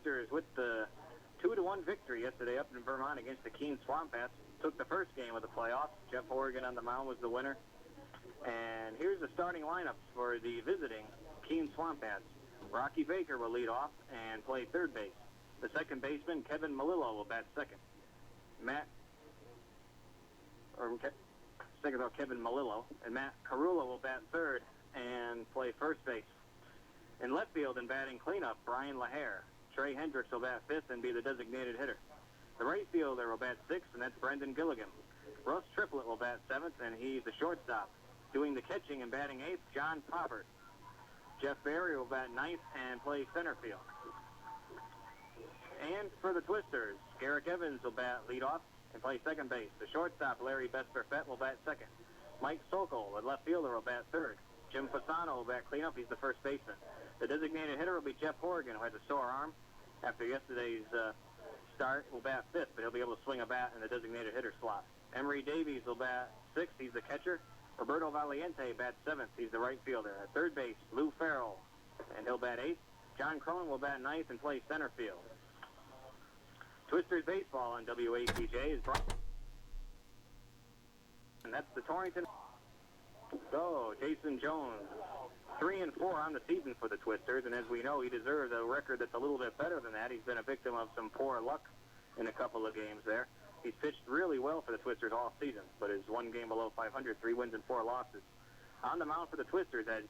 Twisters with the 2-1 victory yesterday up in Vermont against the Keene Swamp Bats. Took the first game of the playoffs. Jeff Hourigan on the mound was the winner. And here's the starting lineups for the visiting Keene Swamp Bats. Rocky Baker will lead off and play third base. The second baseman, Kevin Malillo, will bat second. Kevin Malillo. And Matt Carullo will bat third and play first base. In left field and batting cleanup, Brian LaHare. Trey Hendricks will bat fifth and be the designated hitter. The right fielder will bat sixth, and that's Brendan Gilligan. Russ Triplett will bat seventh, and he's the shortstop. Doing the catching and batting eighth, John Poppert. Jeff Barry will bat ninth and play center field. And for the Twisters, Garrick Evans will bat leadoff and play second base. The shortstop, Larry Besperfett, will bat second. Mike Sokol, the left fielder, will bat third. Jim Fasano will bat cleanup. He's the first baseman. The designated hitter will be Jeff Hourigan, who has a sore arm after yesterday's start. Will bat fifth, but he'll be able to swing a bat in the designated hitter slot. Emery Davies will bat sixth. He's the catcher. Roberto Valiente bats seventh. He's the right fielder. At third base, Lou Ferrell, and he'll bat eighth. John Cronin will bat ninth and play center field. Twisters baseball on WAPJ is brought. And that's the Torrington. So, Jason Jones, 3-4 on the season for the Twisters, and as we know, he deserves a record that's a little bit better than that. He's been a victim of some poor luck in a couple of games there. He's pitched really well for the Twisters all season, but is one game below 500, 3 wins and 4 losses. On the mound for the Twisters, as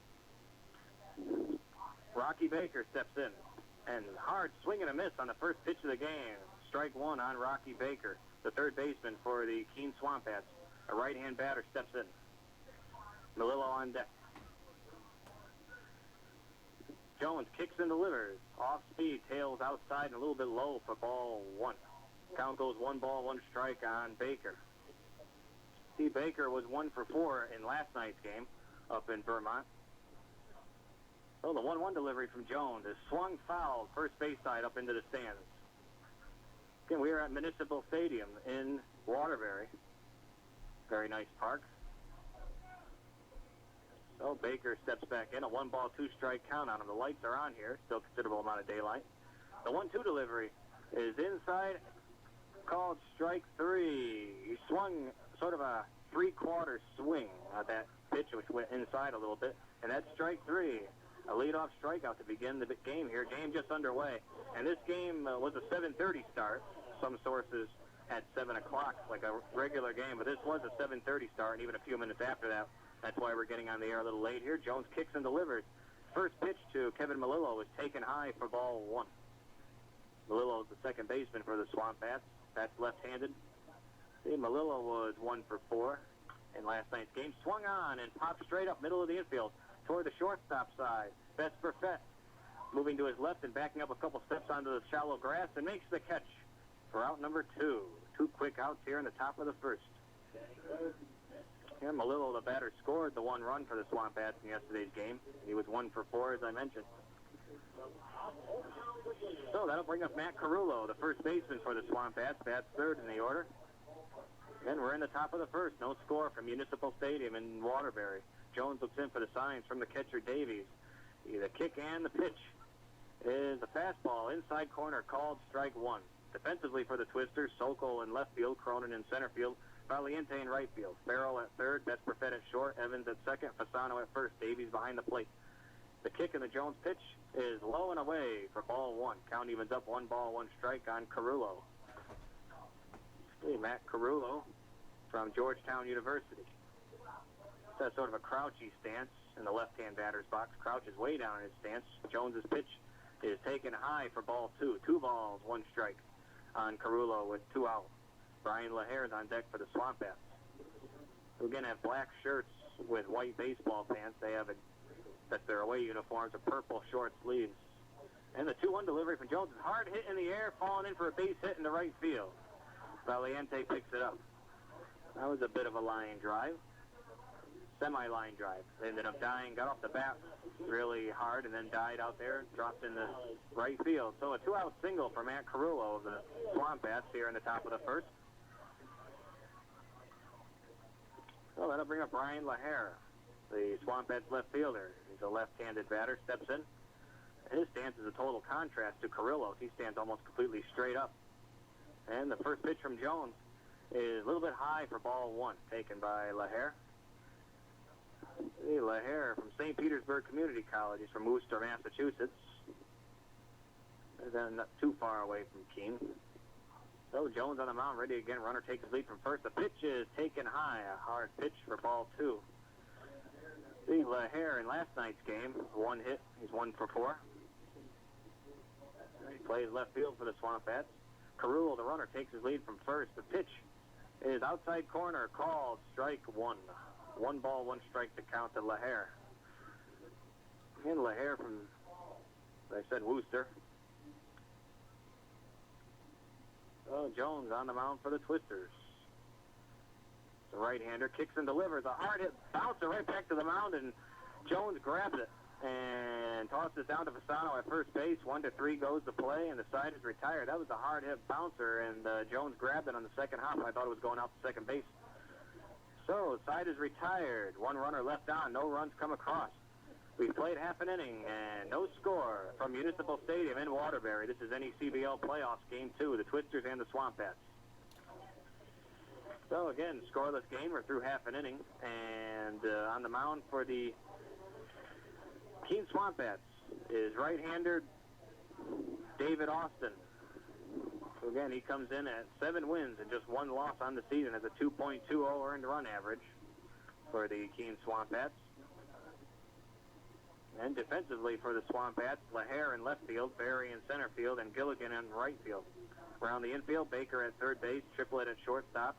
Rocky Baker steps in, and hard swing and a miss on the first pitch of the game. Strike one on Rocky Baker, the third baseman for the Keene Swamp Bats. A right-hand batter steps in. Malillo on deck. Jones kicks and delivers. Off speed, tails outside and a little bit low for ball one. Count goes 1 ball, 1 strike on Baker. See, Baker was 1 for 4 in last night's game up in Vermont. So the 1-1 delivery from Jones is swung foul, first base side up into the stands. Again, we are at Municipal Stadium in Waterbury. Very nice park. So Baker steps back in, a 1 ball, 2 strike count on him. The lights are on here, still considerable amount of daylight. The 1-2 delivery is inside, called strike 3. He swung sort of a 3/4 swing at that pitch, which went inside a little bit, and that's strike 3. A leadoff strikeout to begin the game here. Game just underway, and this game was a 7:30 start. Some sources at 7 o'clock, like a regular game, but this was a 7:30 start, and even a few minutes after that. That's why we're getting on the air a little late here. Jones kicks and delivers. First pitch to Kevin Malillo is taken high for ball 1. Malillo is the second baseman for the Swamp Bats. That's left-handed. See, Malillo was 1 for 4 in last night's game. Swung on and popped straight up middle of the infield toward the shortstop side. Besperfett moving to his left and backing up a couple steps onto the shallow grass and makes the catch for out number 2. 2 quick outs here in the top of the first. And Malillo, the batter, scored the 1 run for the Swamp Bats in yesterday's game. He was 1 for 4, as I mentioned. So that'll bring up Matt Carullo, the first baseman for the Swamp Bats. Bats third in the order. And we're in the top of the first. No score from Municipal Stadium in Waterbury. Jones looks in for the signs from the catcher, Davies. The kick and the pitch is a fastball inside corner, called strike 1. Defensively for the Twisters, Sokol in left field, Cronin in center field, Valiente in right field. Ferrell at third, Besperfett at short, Evans at second, Fasano at first, Davies behind the plate. The kick and the Jones pitch is low and away for ball 1. Count evens up, 1 ball, 1 strike on Carullo. Hey, Matt Carullo from Georgetown University. That's sort of a crouchy stance in the left-hand batter's box. Crouches way down in his stance. Jones's pitch is taken high for ball 2. 2 balls, 1 strike on Carullo with 2 out. Brian LaHare is on deck for the Swamp Bats, who again have black shirts with white baseball pants. They have that's their away uniforms, of purple short sleeves. And the 2-1 delivery from Jones is hard hit in the air, falling in for a base hit in the right field. Valiente picks it up. That was a bit of a line drive. Semi-line drive. They ended up dying, got off the bat really hard, and then died out there, dropped in the right field. So a 2-out single for Matt Carullo of the Swamp Bats here in the top of the first. So that'll bring up Brian LaHare, the Swamp Bats left fielder. He's a left-handed batter, steps in. His stance is a total contrast to Carrillo's. He stands almost completely straight up. And the first pitch from Jones is a little bit high for ball one, taken by LaHare. LaHare from St. Petersburg Community College. He's from Worcester, Massachusetts. Then not too far away from Keene. So Jones on the mound, ready again. Runner takes his lead from first. The pitch is taken high. A hard pitch for ball two. See, LaHare in last night's game, one hit. He's 1 for 4. He plays left field for the Swamp Bats. Carrillo, the runner, takes his lead from first. The pitch is outside corner, called strike one. 1 ball, 1 strike to count to LaHare. And LaHare from, as I said, Worcester. So Jones on the mound for the Twisters. The right-hander kicks and delivers. A hard hit bouncer right back to the mound, and Jones grabs it and tosses down to Fasano at first base. 1-3 goes the play, and the side is retired. That was a hard hit bouncer, and Jones grabbed it on the second hop. I thought it was going out to second base. So the side is retired. 1 runner left on. No runs come across. We've played half an inning and no score from Municipal Stadium in Waterbury. This is NECBL Playoffs Game 2, the Twisters and the Swamp Bats. So again, scoreless game. We're through half an inning, and on the mound for the Keene Swamp Bats is right-hander David Austin. So again, he comes in at 7 wins and just 1 loss on the season as a 2.20 earned run average for the Keene Swamp Bats. And defensively for the Swamp Bats, LaHare in left field, Barry in center field, and Gilligan in right field. Around the infield, Baker at third base, Triplett at shortstop,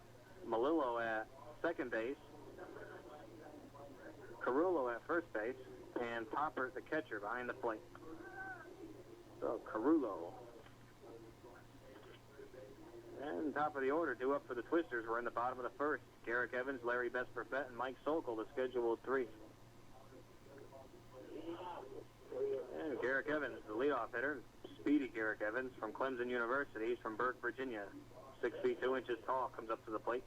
Malillo at second base, Carrillo at first base, and Popper, the catcher, behind the plate. So Carrillo. And top of the order, due up for the Twisters. We're in the bottom of the first. Garrick Evans, Larry Besperfett, and Mike Sokol, the scheduled 3. And Garrick Evans, the leadoff hitter, speedy Garrick Evans from Clemson University. He's from Burke, Virginia. 6 feet 2 inches tall, comes up to the plate.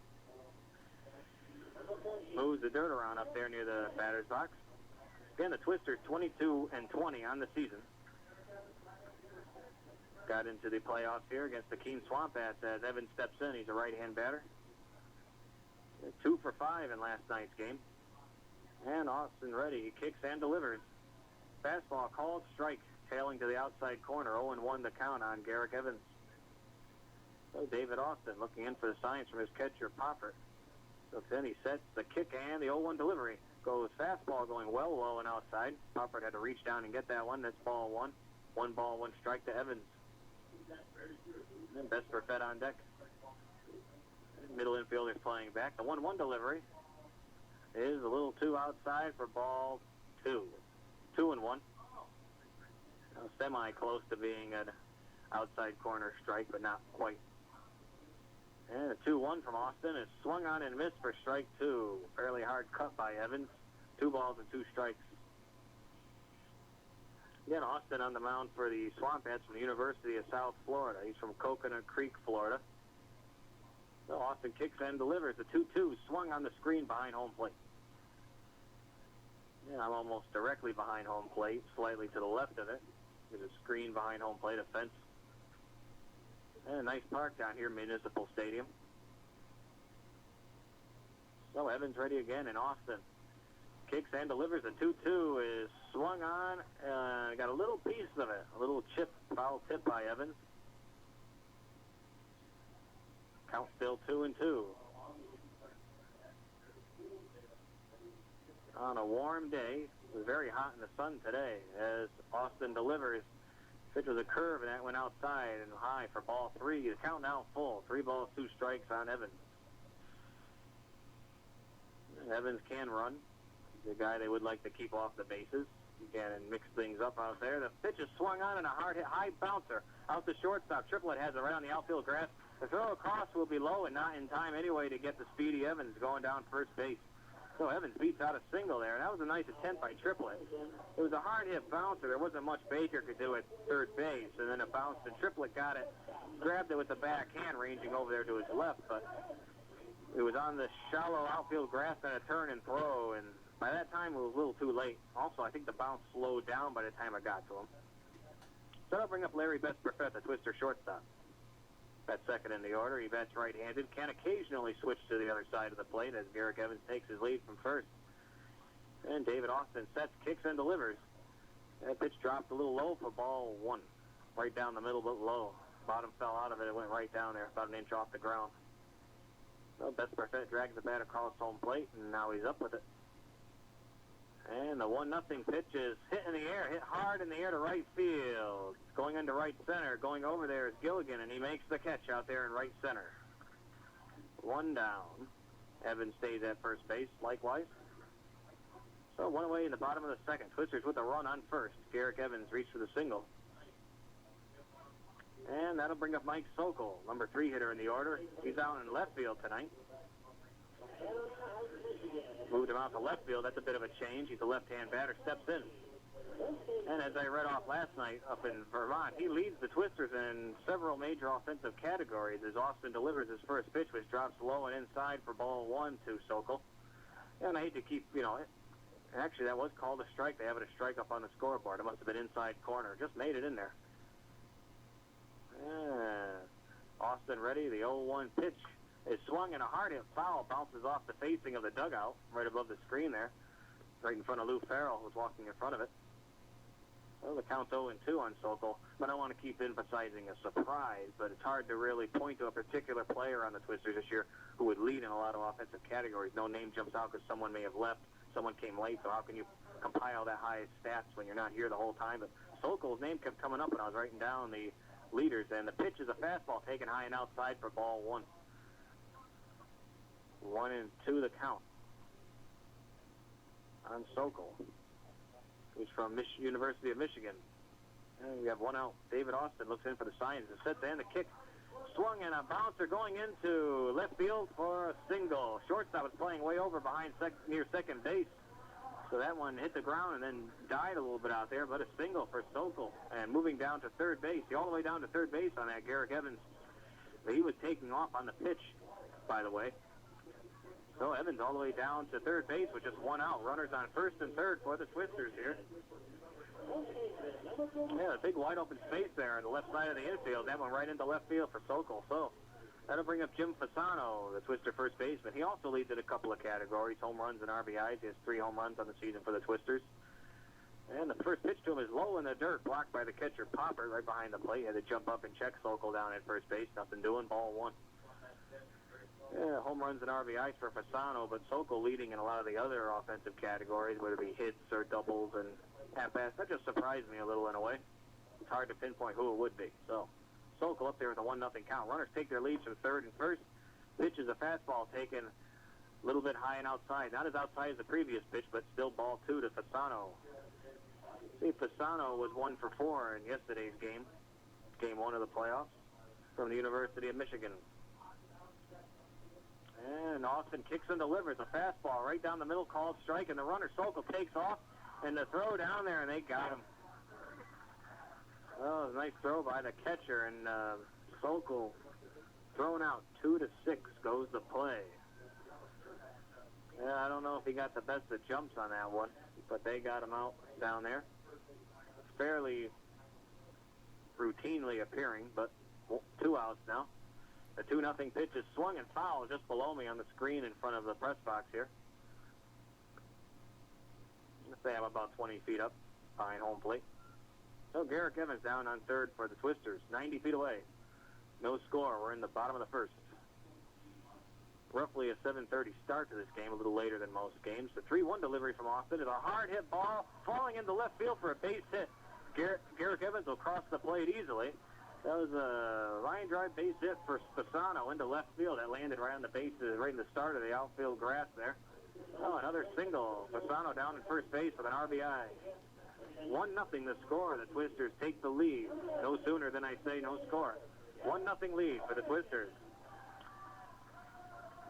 Moves the dirt around up there near the batter's box. Again, the Twisters 22-20 on the season. Got into the playoffs here against the Keene Swamp Bats as Evans steps in. He's a right-hand batter. 2 for 5 in last night's game. And Austin ready. He kicks and delivers. Fastball called, strike, tailing to the outside corner. 0-1 the count on Garrick Evans. So David Austin looking in for the signs from his catcher, Popper. Looks in, he sets the kick and the 0-1 delivery. Goes fastball going well low and outside. Popper had to reach down and get that one. That's ball 1. 1 ball, 1 strike to Evans. And Besperfett on deck. Middle infielder playing back. The 1-1 delivery is a little too outside for ball 2. 2-1. Semi-close to being an outside corner strike, but not quite. And a 2-1 from Austin is swung on and missed for strike 2. Fairly hard cut by Evans. 2 balls and 2 strikes. Again, Austin on the mound for the Swamp Bats from the University of South Florida. He's from Coconut Creek, Florida. So Austin kicks and delivers. The 2-2 swung on the screen behind home plate. Yeah, I'm almost directly behind home plate, slightly to the left of it. There's a screen behind home plate, a fence. And a nice park down here, Municipal Stadium. So Evans ready again, and Austin kicks and delivers. The 2-2 is swung on. Got a little piece of it, a little chip, foul tip by Evans. Count still 2-2. On a warm day, it was very hot in the sun today as Austin delivers. Pitch was a curve, and that went outside and high for ball 3. The count now full. 3 balls, 2 strikes on Evans. And Evans can run. He's a guy they would like to keep off the bases. He can mix things up out there. The pitch is swung on and a hard hit, high bouncer out the shortstop. Triplett has it right on the outfield grass. The throw across will be low and not in time anyway to get the speedy Evans going down first base. So Evans beats out a single there, and that was a nice attempt by Triplett. It was a hard hit bouncer. There wasn't much Baker could do at third base, and then it bounced, and Triplett got it, grabbed it with the backhand, ranging over there to his left, but it was on the shallow outfield grass and a turn and throw, and by that time it was a little too late. Also, I think the bounce slowed down by the time it got to him. So that'll bring up Larry Best-Perfett, the Twister shortstop. That's second in the order. He bats right-handed, can occasionally switch to the other side of the plate as Garrick Evans takes his lead from first. And David Austin sets, kicks, and delivers. That pitch dropped a little low for ball one. Right down the middle, but low. Bottom fell out of it. It went right down there, about an inch off the ground. Well, Best-Perfett drags the bat across home plate, and now he's up with it. And the 1-0 pitch is hit in the air, hit hard in the air to right field. Going into right center, going over there is Gilligan, and he makes the catch out there in right center. One down. Evans stays at first base, likewise. So one away in the bottom of the second. Twisters with a run on first. Garrick Evans reached for the single. And that'll bring up Mike Sokol, number 3 hitter in the order. He's out in left field tonight. Moved him out to left field. That's a bit of a change. He's a left-hand batter, steps in. And as I read off last night up in Vermont, he leads the Twisters in several major offensive categories as Austin delivers his first pitch, which drops low and inside for ball one to Sokol. And I hate to keep, actually that was called a strike. They have it a strike up on the scoreboard. It must have been inside corner. Just made it in there. Austin ready. The 0-1 pitch is swung and a hard hit foul, bounces off the facing of the dugout right above the screen there, right in front of Lou Ferrell, who's walking in front of it. Well, the count's 0-2 on Sokol, but I want to keep emphasizing a surprise, but it's hard to really point to a particular player on the Twisters this year who would lead in a lot of offensive categories. No name jumps out because someone may have left, someone came late, so how can you compile that high stats when you're not here the whole time? But Sokol's name kept coming up when I was writing down the leaders, and the pitch is a fastball taken high and outside for ball one. 1-2 the count on Sokol, who's from University of Michigan. And we have one out. David Austin looks in for the signs and sets in the kick. Swung and a bouncer going into left field for a single. Shortstop was playing way over behind near second base. So that one hit the ground and then died a little bit out there, but a single for Sokol. And moving down to third base, all the way down to third base on that, Garrick Evans. He was taking off on the pitch, by the way. So Evans all the way down to third base with just one out. Runners on first and third for the Twisters here. Yeah, a big wide open space there on the left side of the infield. That one right into left field for Sokol. So that'll bring up Jim Fasano, the Twister first baseman. He also leads in a couple of categories, home runs and RBIs. He has 3 home runs on the season for the Twisters. And the first pitch to him is low in the dirt, blocked by the catcher Popper right behind the plate. He had to jump up and check Sokol down at first base. Nothing doing, ball one. Yeah, home runs and RBIs for Fasano, but Sokol leading in a lot of the other offensive categories, whether it be hits or doubles and at-bats. That just surprised me a little in a way. It's hard to pinpoint who it would be. So Sokol up there with a 1-0 count. Runners take their leads from third and first. Pitch is a fastball taken a little bit high and outside. Not as outside as the previous pitch, but still ball 2 to Fasano. See, Fasano was 1 for 4 in yesterday's game, game 1 of the playoffs, from the University of Michigan. And Austin kicks and delivers a fastball right down the middle, called strike, and the runner Sokol takes off, and the throw down there, and they got him. Oh, nice throw by the catcher, and Sokol thrown out. 2-6 goes the play. Yeah, I don't know if he got the best of jumps on that one, but they got him out down there. Fairly routinely appearing, but 2 outs now. The 2-0 pitch is swung and fouled just below me on the screen in front of the press box here. Let's say I'm about 20 feet up behind home plate. So Garrick Evans down on third for the Twisters, 90 feet away. No score. We're in the bottom of the first. Roughly a 7:30 start to this game, a little later than most games. The 3-1 delivery from Austin is a hard hit ball falling into left field for a base hit. Garrick Evans will cross the plate easily. That was a line drive base hit for Fasano into left field. That landed right on the base, right in the start of the outfield grass there. Oh, another single. Fasano down in first base with an RBI. 1-0 the score. The Twisters take the lead. No sooner than I say no score. 1-0 lead for the Twisters.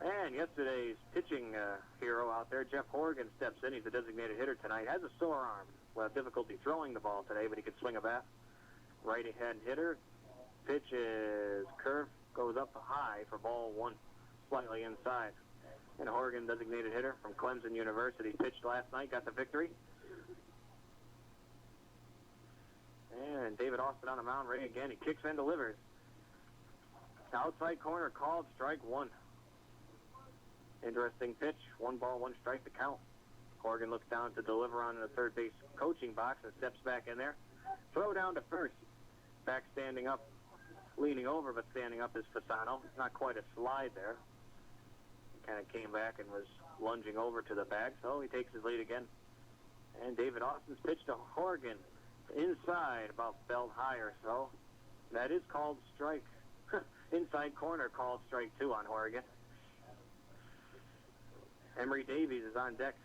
And yesterday's pitching hero out there, Jeff Hourigan, steps in. He's a designated hitter tonight. Has a sore arm. Will have difficulty throwing the ball today, but he can swing a bat. Right-hand hitter. Pitch is curved, goes up high for ball 1, slightly inside. And Hourigan, designated hitter from Clemson University, pitched last night, got the victory. And David Austin on the mound, ready again. He kicks and delivers. Outside corner called, strike one. Interesting pitch. 1 ball, 1 strike to count. Hourigan looks down to deliver on the third base coaching box and steps back in there. Throw down to first. Back standing up, leaning over, but standing up is Fasano. Not quite a slide there. He kind of came back and was lunging over to the bag, so he takes his lead again. And David Austin's pitch to Hourigan. Inside, about belt high or so. That is called strike. Inside corner called strike 2 on Hourigan. Emory Davies is on deck.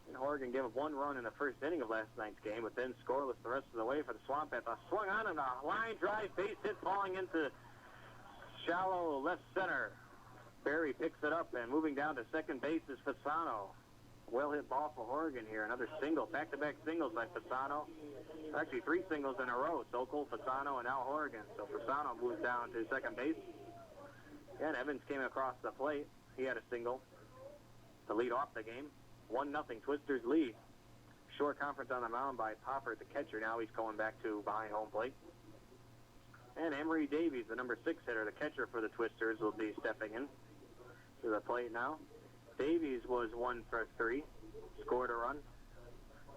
And Hourigan gave up 1 run in the first inning of last night's game, but then scoreless the rest of the way for the Swamp Bats. Swung on him, a line drive, base hit, falling into shallow left center. Barry picks it up, and moving down to second base is Fasano. Well-hit ball for Hourigan here. Another single, back-to-back singles by Fasano. Actually, 3 singles in a row. Sokol, Fasano, and now Hourigan. So Fasano moves down to second base. And Evans came across the plate. He had a single to lead off the game. 1-0 Twisters lead. Short conference on the mound by Popper, the catcher. Now he's going back to behind home plate. And Emory Davies, the number 6 hitter, the catcher for the Twisters, will be stepping in to the plate now. Davies was 1 for 3, scored a run.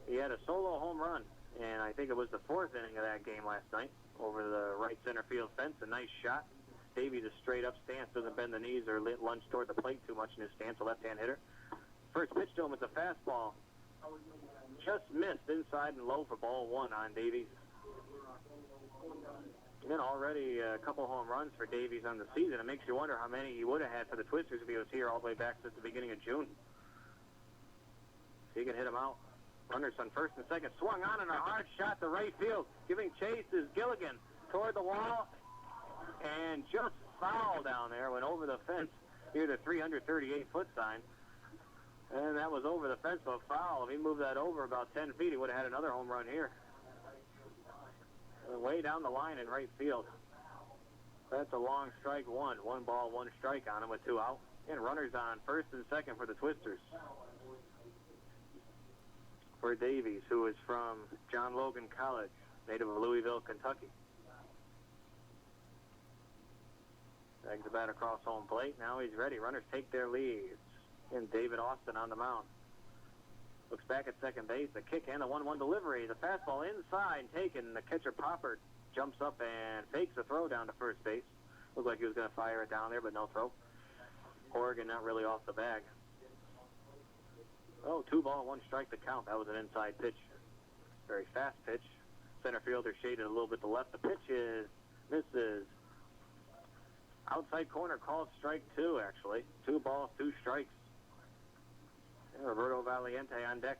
He had a solo home run, and I think it was the 4th inning of that game last night over the right center field fence. A nice shot. Davies is straight up stance, doesn't bend the knees or lunge toward the plate too much in his stance, a left-hand hitter. First pitch to him is a fastball. Just missed inside and low for ball 1 on Davies. And already a couple home runs for Davies on the season. It makes you wonder how many he would have had for the Twisters if he was here all the way back since the beginning of June. So he can hit him out. Runners on first and second. Swung on and a hard shot to right field. Giving chase is Gilligan toward the wall. And just foul down there. Went over the fence near the 338-foot sign. And that was over the fence, so a foul. If he moved that over about 10 feet, he would have had another home run here. Way down the line in right field. That's a long strike 1. 1 ball, 1 strike on him with 2 out. And runners on first and second for the Twisters. For Davies, who is from John Logan College, native of Louisville, Kentucky. Drags the bat across home plate. Now he's ready. Runners take their leads. And David Austin on the mound. Looks back at second base. The kick and the 1-1 delivery. The fastball inside taken. The catcher Popper jumps up and fakes a throw down to first base. Looked like he was going to fire it down there, but no throw. Hourigan not really off the bag. Oh, 2 ball, 1 strike to count. That was an inside pitch. Very fast pitch. Center fielder shaded a little bit to left. The pitch misses. Outside corner called strike 2, actually. 2 balls, 2 strikes. And Roberto Valiente on deck.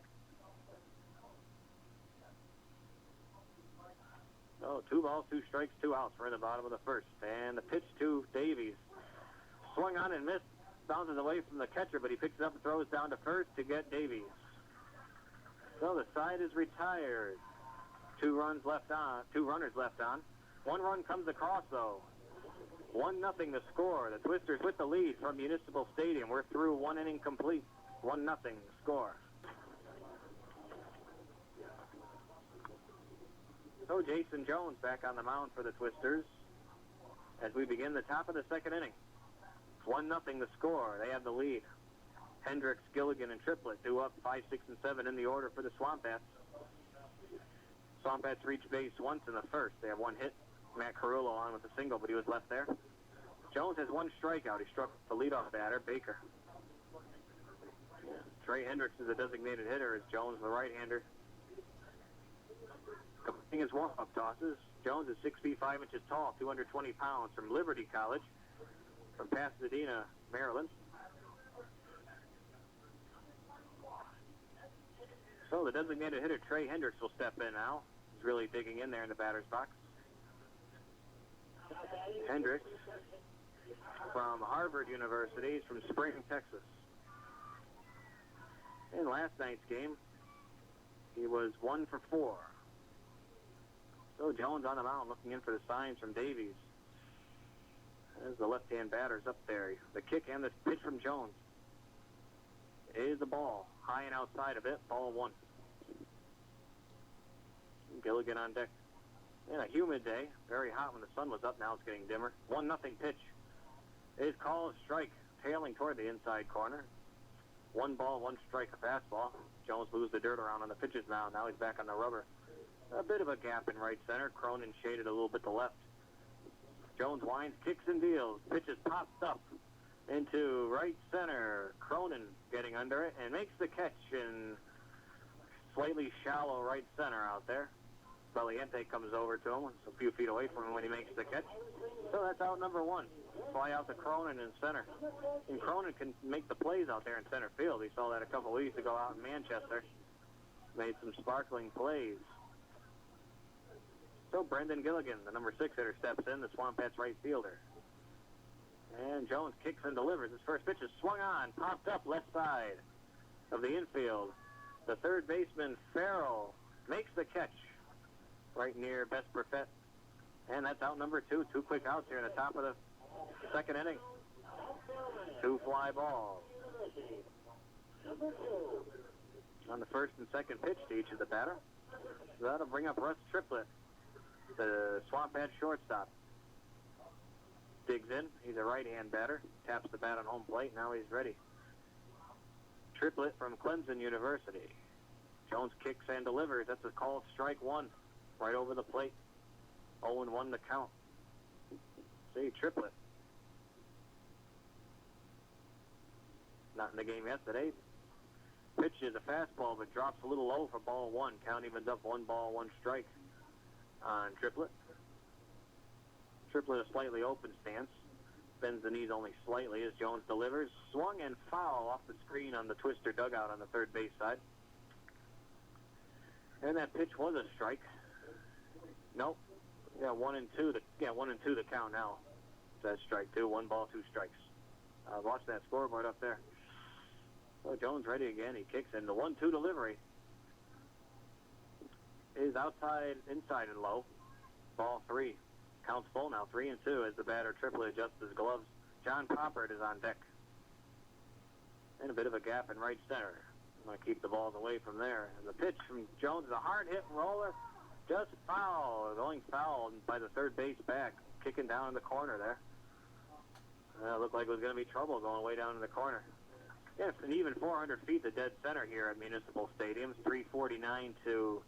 Oh, 2 balls, 2 strikes, 2 outs. We're in the bottom of the first. And the pitch to Davies. Swung on and missed. Bounces away from the catcher, but he picks it up and throws down to first to get Davies. So the side is retired. 2 runners left on. 1 run comes across, though. 1-0 the score. The Twisters with the lead from Municipal Stadium. We're through 1 inning complete. 1-0 score. So Jason Jones back on the mound for the Twisters as we begin the top of the second inning. 1-0 the score. They have the lead. Hendricks, Gilligan, and Triplett due up 5, 6, and 7 in the order for the Swamp Bats. Swamp Bats reached base once in the first. They have 1 hit. Matt Carullo on with a single, but he was left there. Jones has 1 strikeout. He struck the leadoff batter, Baker. Trey Hendricks is a designated hitter as Jones, the right-hander. Completing his warm-up tosses. Jones is 6 feet 5 inches tall, 220 pounds, from Liberty College, from Pasadena, Maryland. So the designated hitter, Trey Hendricks, will step in now. He's really digging in there in the batter's box. Hendricks from Harvard University. He's from Spring, Texas. In last night's game, he was 1 for 4. So Jones on the mound looking in for the signs from Davies. There's the left-hand batters up there. The kick and the pitch from Jones is the ball. High and outside of it, ball 1. Gilligan on deck. In a humid day, very hot when the sun was up. Now it's getting dimmer. 1-0 pitch is called strike, tailing toward the inside corner. 1 ball, 1 strike, a fastball. Jones moves the dirt around on the pitches now. Now he's back on the rubber. A bit of a gap in right center. Cronin shaded a little bit to left. Jones winds, kicks and deals. Pitches popped up into right center. Cronin getting under it and makes the catch in slightly shallow right center out there. Valiente comes over to him. It's a few feet away from him when he makes the catch. So that's out number 1. Fly out to Cronin in center. And Cronin can make the plays out there in center field. We saw that a couple weeks ago out in Manchester. Made some sparkling plays. So Brendan Gilligan, the number 6 hitter, steps in, the Swamp Bats right fielder. And Jones kicks and delivers. His first pitch is swung on, popped up left side of the infield. The third baseman, Ferrell, makes the catch right near Best Perfett. And that's out number 2. 2 quick outs here in the top of the second inning. 2 fly balls. On the first and second pitch to each of the batter. So that'll bring up Russ Triplett, the Swamp Bat shortstop. Digs in. He's a right-hand batter. Taps the bat on home plate. Now he's ready. Triplett from Clemson University. Jones kicks and delivers. That's a called strike 1. Right over the plate. 0-1 the count. See, Triplett. Not in the game yesterday. Pitch is a fastball, but drops a little low for ball 1. Count evens up 1 ball, 1 strike on Triplett. Triplett a slightly open stance. Bends the knees only slightly as Jones delivers. Swung and foul off the screen on the Twister dugout on the third base side. And that pitch was a strike. Nope. Yeah, 1-2. 1-2 the count now. That's strike 2. 1 ball, 2 strikes. Watch that scoreboard up there. So Jones ready again. He kicks in. The 1-2 delivery is outside, inside, and low. Ball 3. Counts full now. 3-2 as the batter Triplett adjusts his gloves. John Poppert is on deck. And a bit of a gap in right center. I'm going to keep the balls away from there. And the pitch from Jones is a hard hit roller. Just foul. Going foul by the third base back. Kicking down in the corner there. Looked like it was going to be trouble going way down in the corner. Yeah, it's an even 400 feet to dead center here at Municipal Stadium. 349 to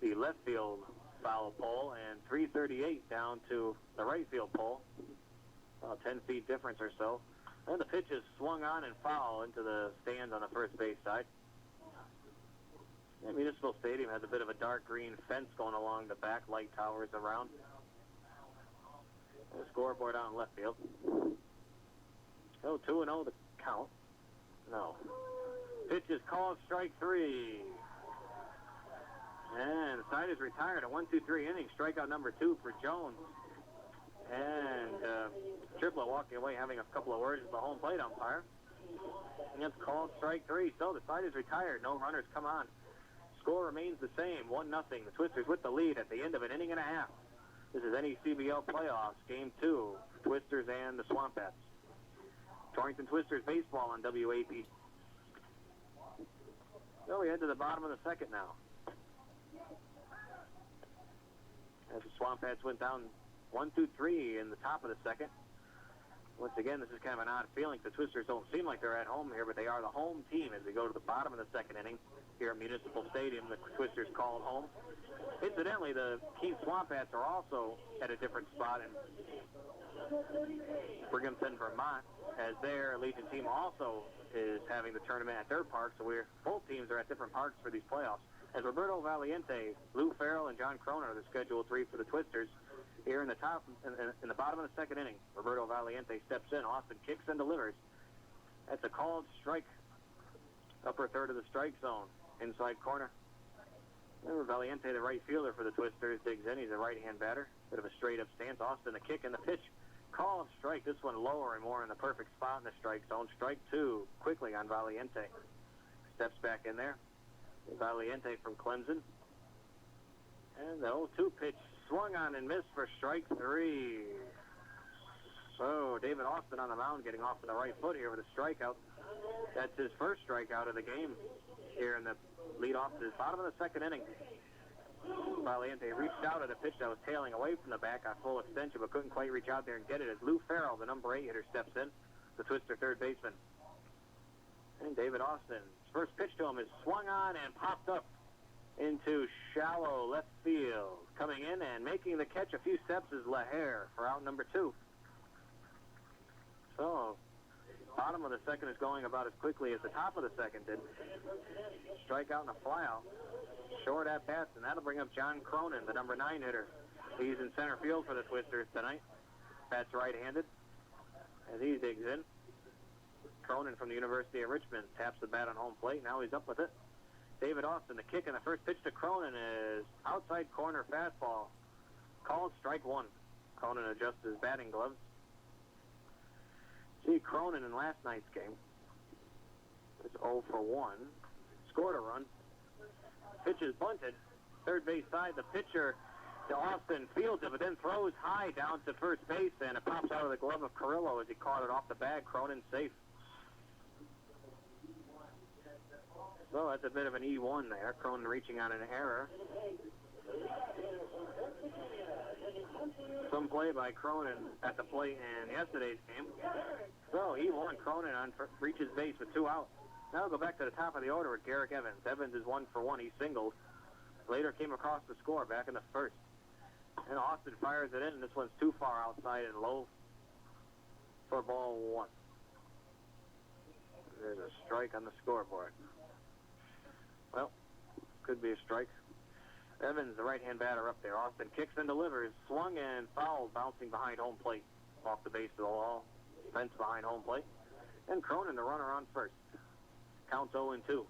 the left field foul pole and 338 down to the right field pole. About 10 feet difference or so. And the pitch is swung on and foul into the stands on the first base side. Yeah, Municipal Stadium has a bit of a dark green fence going along the back, light towers around. And the scoreboard out in left field. So 2-0 the count. No. Pitch is called strike 3. And the side is retired. A 1-2-3 inning. Strikeout number 2 for Jones. And Triplett walking away having a couple of words with the home plate umpire. And it's called strike 3. So the side is retired. No runners come on. Score remains the same. 1-0. The Twisters with the lead at the end of an inning and a half. This is NECBL playoffs. Game 2. Twisters and the Swamp Bats. Torrington Twisters baseball on WAPJ. So we head to the bottom of the second now. As the Swamp Bats went down 1-2-3 in the top of the second. Once again, this is kind of an odd feeling. The Twisters don't seem like they're at home here, but they are the home team as we go to the bottom of the second inning here at Municipal Stadium. The Twisters called home. Incidentally, the Keene Swamp Bats are also at a different spot in Brighamton, Vermont, as their Legion team also is having the tournament at their park. So both teams are at different parks for these playoffs. As Roberto Valiente, Lou Ferrell, and John Cronin are the scheduled 3 for the Twisters. Here in the top, in the bottom of the second inning, Roberto Valiente steps in. Austin kicks and delivers. That's a called strike. Upper third of the strike zone. Inside corner. Remember Valiente, the right fielder for the Twisters, digs in. He's a right-hand batter. Bit of a straight-up stance. Austin, the kick and the pitch. Called strike. This one lower and more in the perfect spot in the strike zone. Strike 2 quickly on Valiente. Steps back in there. Valiente from Clemson. And the 0-2 pitch swung on and missed for strike 3. So David Austin on the mound getting off on the right foot here with a strikeout. That's his first strikeout of the game here in the lead off to the bottom of the second inning. Valiente reached out at a pitch that was tailing away from the back on full extension, but couldn't quite reach out there and get it as Lou Ferrell, the number 8 hitter, steps in, the Twister third baseman. And David Austin's first pitch to him is swung on and popped up into shallow left field. Coming in and making the catch a few steps is LaHare for out number 2. So, bottom of the second is going about as quickly as the top of the second did. Strikeout and a flyout. Short at bats, and that'll bring up John Cronin, the number 9 hitter. He's in center field for the Twisters tonight. Bats right-handed as he digs in. Cronin from the University of Richmond taps the bat on home plate. Now he's up with it. David Austin, the kick, and the first pitch to Cronin is outside corner fastball. Called strike 1. Cronin adjusts his batting gloves. See, Cronin in last night's game was 0 for 1. Scored a run. Pitch is bunted. Third base side, the pitcher to Austin fields it, but then throws high down to first base, and it pops out of the glove of Carrillo as he caught it off the bag. Cronin safe. So that's a bit of an E1 there. Cronin reaching on an error. Some play by Cronin at the plate in yesterday's game. So E1, Cronin reaches base with 2 outs. Now we'll go back to the top of the order with Garrick Evans. Evans is 1 for 1. He singled. Later came across the score back in the first. And Austin fires it in, and this one's too far outside and low for ball 1. There's a strike on the scoreboard. Well, could be a strike. Evans, the right-hand batter up there. Austin kicks and delivers. Swung and fouled, bouncing behind home plate. Off the base of the wall. Fence behind home plate. And Cronin, the runner, on first. Counts 0-2.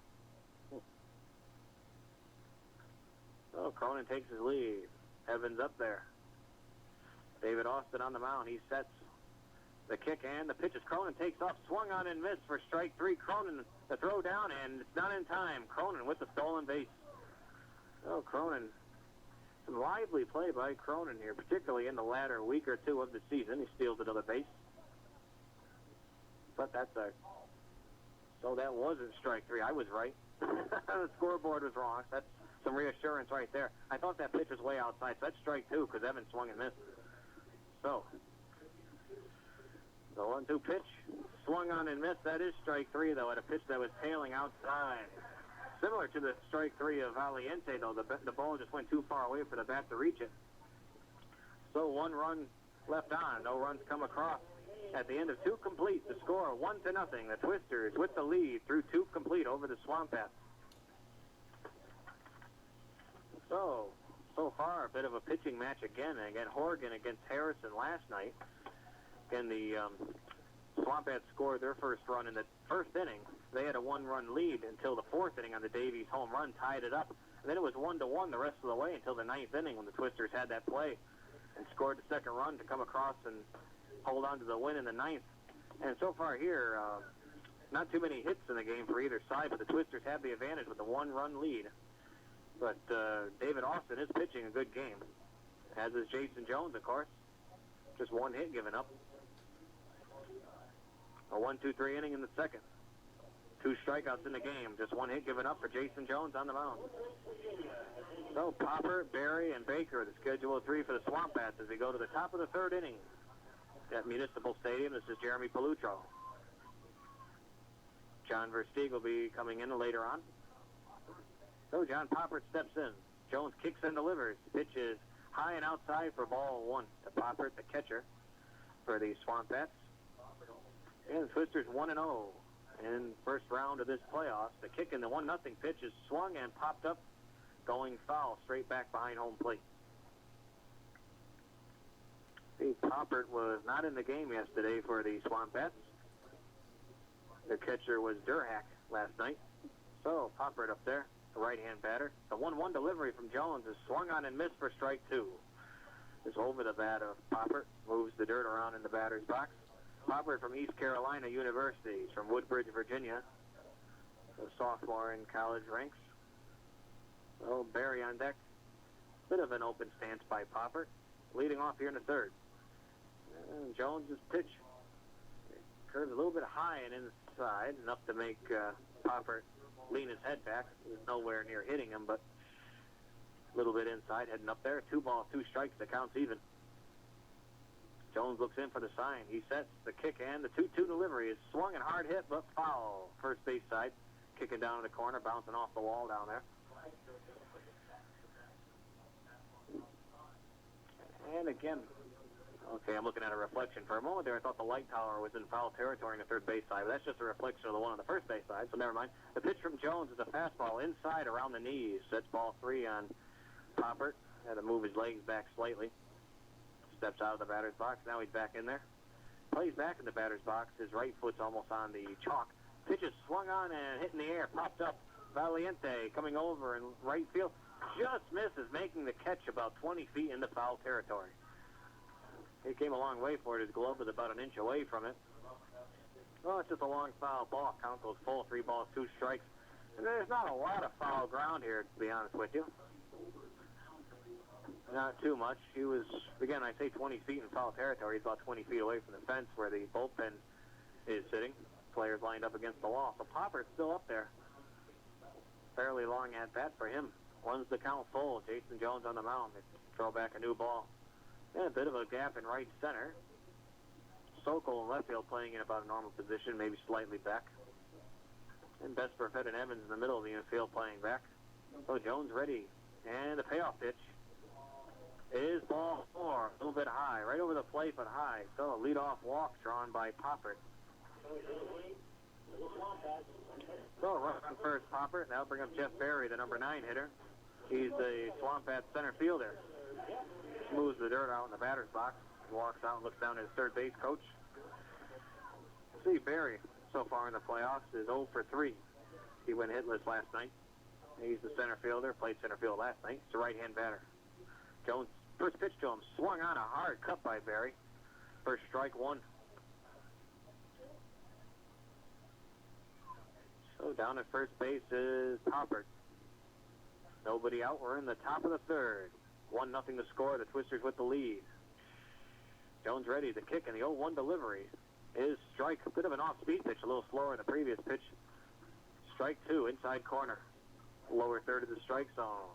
So Cronin takes his lead. Evans up there. David Austin on the mound. He sets the kick and the pitch as Cronin takes off. Swung on and missed for strike 3. Cronin, the throw down, and it's not in time. Cronin with the stolen base. Oh, Cronin. Some lively play by Cronin here, particularly in the latter week or 2 of the season. He steals another base. But that's a... So that wasn't strike 3. I was right. The scoreboard was wrong. That's some reassurance right there. I thought that pitch was way outside, so that's strike 2 because Evans swung and missed. So, the 1-2 pitch, swung on and missed. That is strike 3, though, at a pitch that was tailing outside. Similar to the strike 3 of Valiente, though. The ball just went too far away for the bat to reach it. So 1 run left on. No runs come across. At the end of 2 complete, the score 1-0. The Twisters with the lead through 2 complete over the Swamp Bats. So far, a bit of a pitching match again. Again, Hourigan against Harrison last night. And the Swamp Bats scored their first run in the first inning. They had a 1-run lead until the 4th inning on the Davies home run, tied it up. And then it was 1-1 the rest of the way until the 9th inning when the Twisters had that play and scored the second run to come across and hold on to the win in the 9th. And so far here, not too many hits in the game for either side, but the Twisters have the advantage with the 1-run lead. But David Austin is pitching a good game, as is Jason Jones, of course. Just 1 hit given up. A 1-2-3 inning in the second. 2 strikeouts in the game. Just 1 hit given up for Jason Jones on the mound. So Popper, Berry, and Baker, the schedule of 3 for the Swamp Bats as we go to the top of the 3rd inning at Municipal Stadium. This is Jeremy Pollutro. John Versteeg will be coming in later on. So John Poppert steps in. Jones kicks and delivers. Pitch is high and outside for ball 1 to Poppert, the catcher for the Swamp Bats. And the Twisters 1-0 in first round of this playoffs. The kick in the 1-0 pitch is swung and popped up, going foul straight back behind home plate. Steve Poppert was not in the game yesterday for the Swamp Bats. Their catcher was Durhack last night. So Poppert up there, the right-hand batter. The 1-1 delivery from Jones is swung on and missed for strike 2. Is over the bat of Poppert, moves the dirt around in the batter's box. Poppert from East Carolina University. He's from Woodbridge, Virginia. A sophomore in college ranks. So Barry on deck. Bit of an open stance by Poppert. Leading off here in the 3rd. And Jones's pitch curves a little bit high and inside, enough to make Poppert lean his head back. He was nowhere near hitting him, but A little bit inside, heading up there. 2 balls, 2 strikes, the count's even. Jones looks in for the sign. He sets the kick, and the 2-2 delivery is swung and hard hit, but foul. First base side, kicking down in the corner, bouncing off the wall down there. And again, okay, I'm looking at a reflection. For a moment there, I thought the light tower was in foul territory on the third base side, but that's just a reflection of the one on the first base side, so never mind. The pitch from Jones is a fastball inside around the knees. That's ball 3 on Poppert. Had to move his legs back slightly. Steps out of the batter's box. Now he's back in there. Plays back in the batter's box. His right foot's almost on the chalk. Pitch is swung on and hit in the air. Popped up. Valiente coming over in right field. Just misses, making the catch about 20 feet into foul territory. He came a long way for it. His glove was about an inch away from it. Well, it's just a long foul ball. Count goes full. 3 balls, 2 strikes. And there's not a lot of foul ground here, to be honest with you. Not too much. He was, again, I say 20 feet in foul territory. He's about 20 feet away from the fence where the bullpen is sitting. Players lined up against the wall. So Popper's still up there. Fairly long at bat for him. Runs the count full. Jason Jones on the mound. They throw back a new ball. And a bit of a gap in right center. Sokol in left field playing in about a normal position, maybe slightly back. And Besperfed and Evans in the middle of the infield playing back. So Jones ready. And the payoff pitch is ball 4, a little bit high, right over the plate, but high. So a leadoff walk drawn by Poppert. So run on first, Poppert. That'll bring up Jeff Berry, the number 9 hitter. He's the Swamp Bat center fielder. Moves the dirt out in the batter's box. Walks out and looks down at his third base coach. See, Berry, so far in the playoffs, is 0 for 3. He went hitless last night. He's the center fielder, played center field last night. He's a right-hand batter. Jones, first pitch to him, swung on a hard cut by Berry. First strike 1. So down at first base is Poppert. Nobody out. We're in the top of the third. 1-0 to score. The Twisters with the lead. Jones ready. The kick and the 0-1 delivery is strike. A bit of an off-speed pitch, a little slower than the previous pitch. Strike 2, inside corner. Lower third of the strike zone.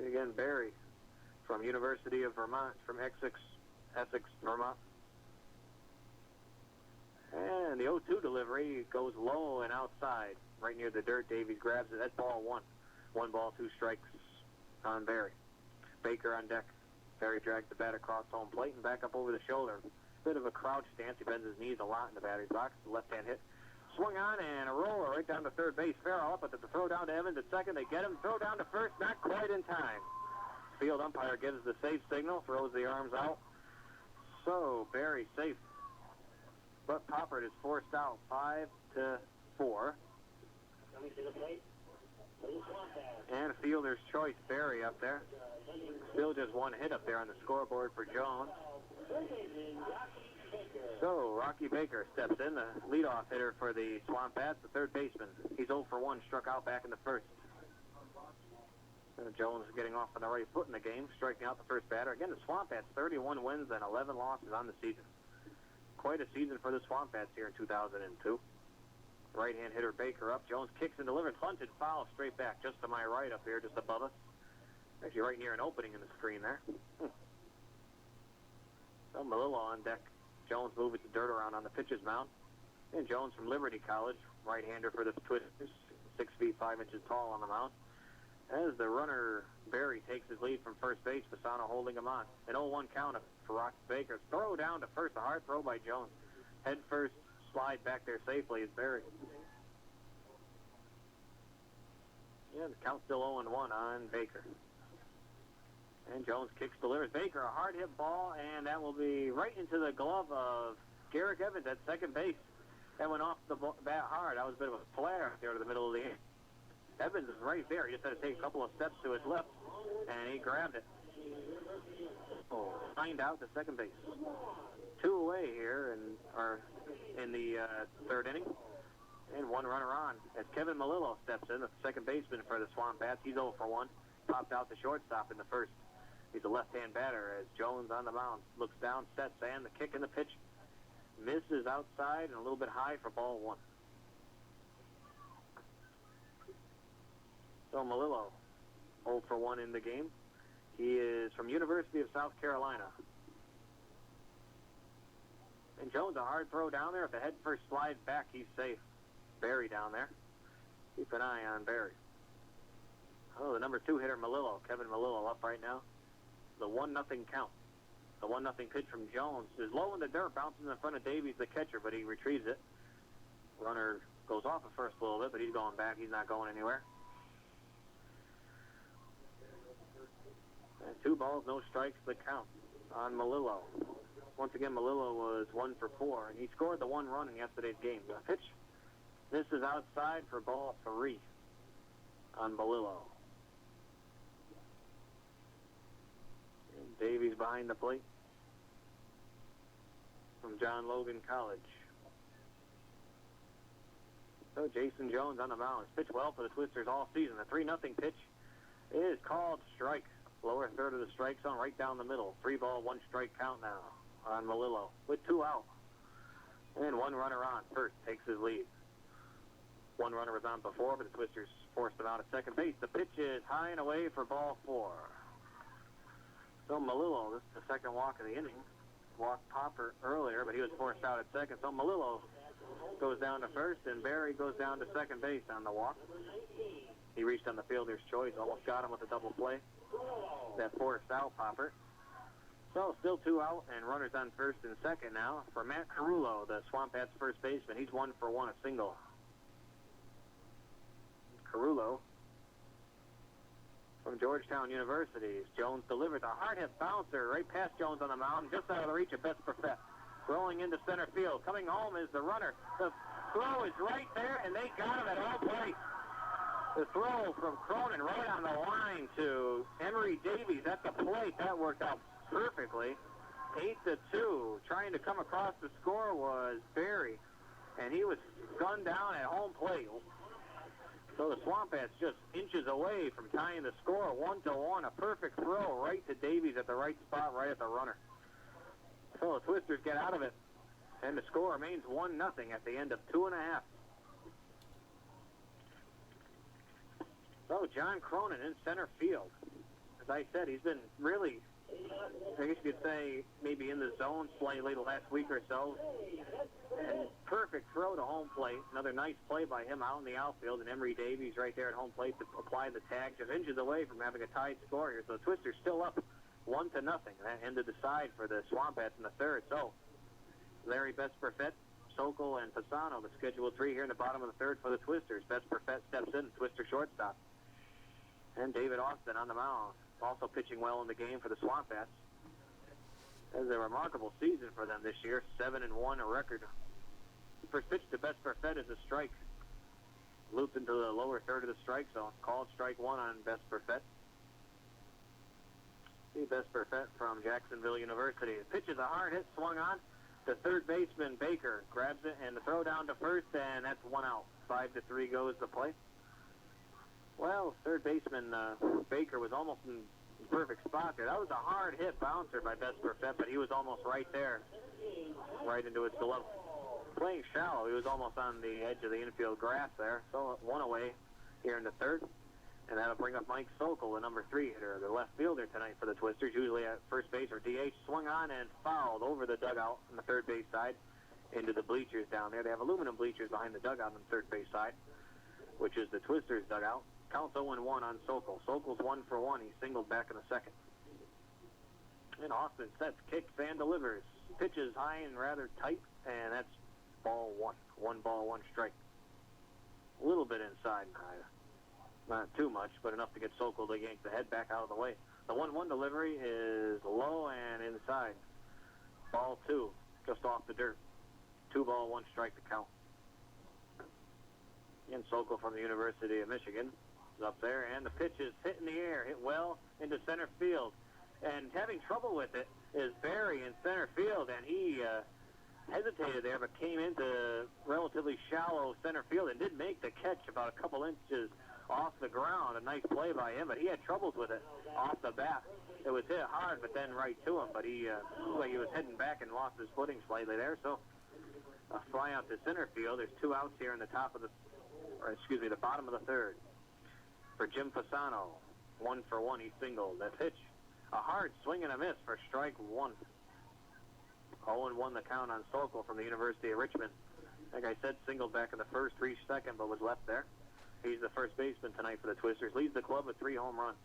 Again, Berry from University of Vermont, from Essex, Vermont. And the 0-2 delivery goes low and outside, right near the dirt. Davies grabs it. That's ball 1. 1 ball, 2 strikes on Berry. Baker on deck. Berry drags the bat across home plate and back up over the shoulder. Bit of a crouch stance. He bends his knees a lot in the batter's box. Left-hand hit. Swung on and a roller right down to third base. Ferrell up, but the throw down to Evans at second. They get him. Throw down to first. Not quite in time. Field umpire gives the safe signal. Throws the arms out. So Berry safe. But Poppert is forced out. 5-4. And a fielder's choice. Berry up there. Still just 1 hit up there on the scoreboard for Jones. So Rocky Baker steps in, the leadoff hitter for the Swamp Bats, the third baseman. He's 0 for 1, struck out back in the first. Jones getting off on the right foot in the game, striking out the first batter. Again, the Swamp Bats, 31 wins and 11 losses on the season. Quite a season for the Swamp Bats here in 2002. Right-hand hitter Baker up. Jones kicks and delivers. Bunted foul straight back just to my right up here, just above us. Actually right near an opening in the screen there. So Malillo on deck. Jones moving the dirt around on the pitcher's mound. And Jones from Liberty College, right-hander for the Twisters, 6 feet 5 inches tall on the mound. As the runner, Berry, takes his lead from first base, Fasano holding him on. An 0-1 count for Rocky Baker. Throw down to first, a hard throw by Jones. Head first, slide back there safely is Berry. Yeah, the count's still 0-1 on Baker. And Jones kicks, delivers. Baker, a hard hit ball, and that will be right into the glove of Garrick Evans at second base. That went off the bat hard. That was a bit of a flare there to the middle of the inning. Evans is right there. He just had to take a couple of steps to his left, and he grabbed it. Lined out to second base. 2 away here in the third inning. And 1 runner on as Kevin Malillo steps in, the second baseman for the Swamp Bats. He's 0 for 1. Popped out the shortstop in the first. He's a left-hand batter as Jones on the mound looks down, sets, and the kick and the pitch misses outside and a little bit high for ball 1. So Malillo 0 for 1 in the game. He is from University of South Carolina. And Jones, a hard throw down there. If the head first slides back, he's safe. Barry down there. Keep an eye on Barry. Oh, the number 2 hitter, Melillo. Kevin Melillo up right now. The 1-0 count. The 1-0 pitch from Jones is low in the dirt, bounces in front of Davies, the catcher, but he retrieves it. Runner goes off at first a little bit, but he's going back. He's not going anywhere. And 2 balls, no strikes, the count on Melillo. Once again, Melillo was 1 for 4, and he scored the 1 run in yesterday's game. The pitch, this is outside for ball 3 on Melillo. And Davies behind the plate from John Logan College. So Jason Jones on the mound. He's pitched well for the Twisters all season. The 3-0 pitch is called strike. Lower third of the strike zone, right down the middle. 3 ball, 1 strike count now on Melillo with 2 out. And 1 runner on. First takes his lead. 1 runner was on before, but the Twisters forced him out at second base. The pitch is high and away for ball 4. So Melillo, this is the second walk of the inning. Walked Popper earlier, but he was forced out at second. So Melillo goes down to first, and Barry goes down to second base on the walk. He reached on the fielder's choice, almost got him with a double play. That forced out Popper. So still 2 out, and runners on first and second now for Matt Carullo, the Swamp Bats first baseman. He's 1 for 1, a single. Carullo from Georgetown University. Jones delivers a hard hit bouncer right past Jones on the mound, just out of the reach of Best Perfett. Rolling into center field. Coming home is the runner. The throw is right there, and they got him at home plate. The throw from Cronin right on the line to Emery Davies at the plate. That worked out perfectly. 8-2. Trying to come across the score was Barry, and he was gunned down at home plate. So the Swamp Bats just inches away from tying the score 1-1. A perfect throw right to Davies at the right spot, right at the runner. So the Twisters get out of it, and the score remains 1-0 at the end of 2.5. So John Cronin in center field. As I said, he's been really, I guess you could say, maybe in the zone slightly the last week or so. And perfect throw to home plate. Another nice play by him out in the outfield, and Emery Davies right there at home plate to apply the tag, just inches away from having a tied score here. So the Twisters still up 1-0. That ended the side for the Swamp Bats in the third. So Larry Best Perfett, Sokol, and Fasano, the scheduled 3 here in the bottom of the third for the Twisters. Best Perfett steps in, Twister shortstop. And David Austin on the mound, also pitching well in the game for the Swamp Bats. It was a remarkable season for them this year, 7-1, a record. First pitch to Best Perfett is a strike. Looped into the lower third of the strike zone. Called strike 1 on Best Perfett. See Best Perfett from Jacksonville University. The pitch is a hard hit, swung on. The third baseman, Baker, grabs it, and the throw down to first, and that's 1 out. 5-3 goes the play. Well, third baseman Baker was almost in the perfect spot there. That was a hard hit bouncer by Best Perfett, but he was almost right there, right into his glove. Playing shallow, he was almost on the edge of the infield grass there. So 1 away here in the third, and that'll bring up Mike Sokol, the number 3 hitter, the left fielder tonight for the Twisters, usually at first base or DH. Swung on and fouled over the dugout on the third base side into the bleachers down there. They have aluminum bleachers behind the dugout on the third base side, which is the Twisters dugout. Counts 0-1 on Sokol. Sokol's 1 for 1. He singled back in the second. And Austin sets, kicks, and delivers. Pitches high and rather tight, and that's ball 1. 1 ball, 1 strike. A little bit inside. Not too much, but enough to get Sokol to yank the head back out of the way. The 1-1 delivery is low and inside. Ball 2, just off the dirt. 2 ball, 1 strike to count. And Sokol from the University of Michigan is up there, and the pitch is hit in the air, hit well into center field. And having trouble with it is Barry in center field, and he hesitated there, but came into relatively shallow center field and did make the catch about a couple inches off the ground. A nice play by him, but he had troubles with it off the bat. It was hit hard, but then right to him, but he looked like he was heading back and lost his footing slightly there. So a fly out to center field. There's 2 outs here in the bottom of the third for Jim Fasano. 1 for 1. He singled. That pitch, a hard swing and a miss for strike 1. 0-1 the count on Sokol from the University of Richmond. Like I said, singled back in the first, reached second, but was left there. He's the first baseman tonight for the Twisters. Leads the club with 3 home runs.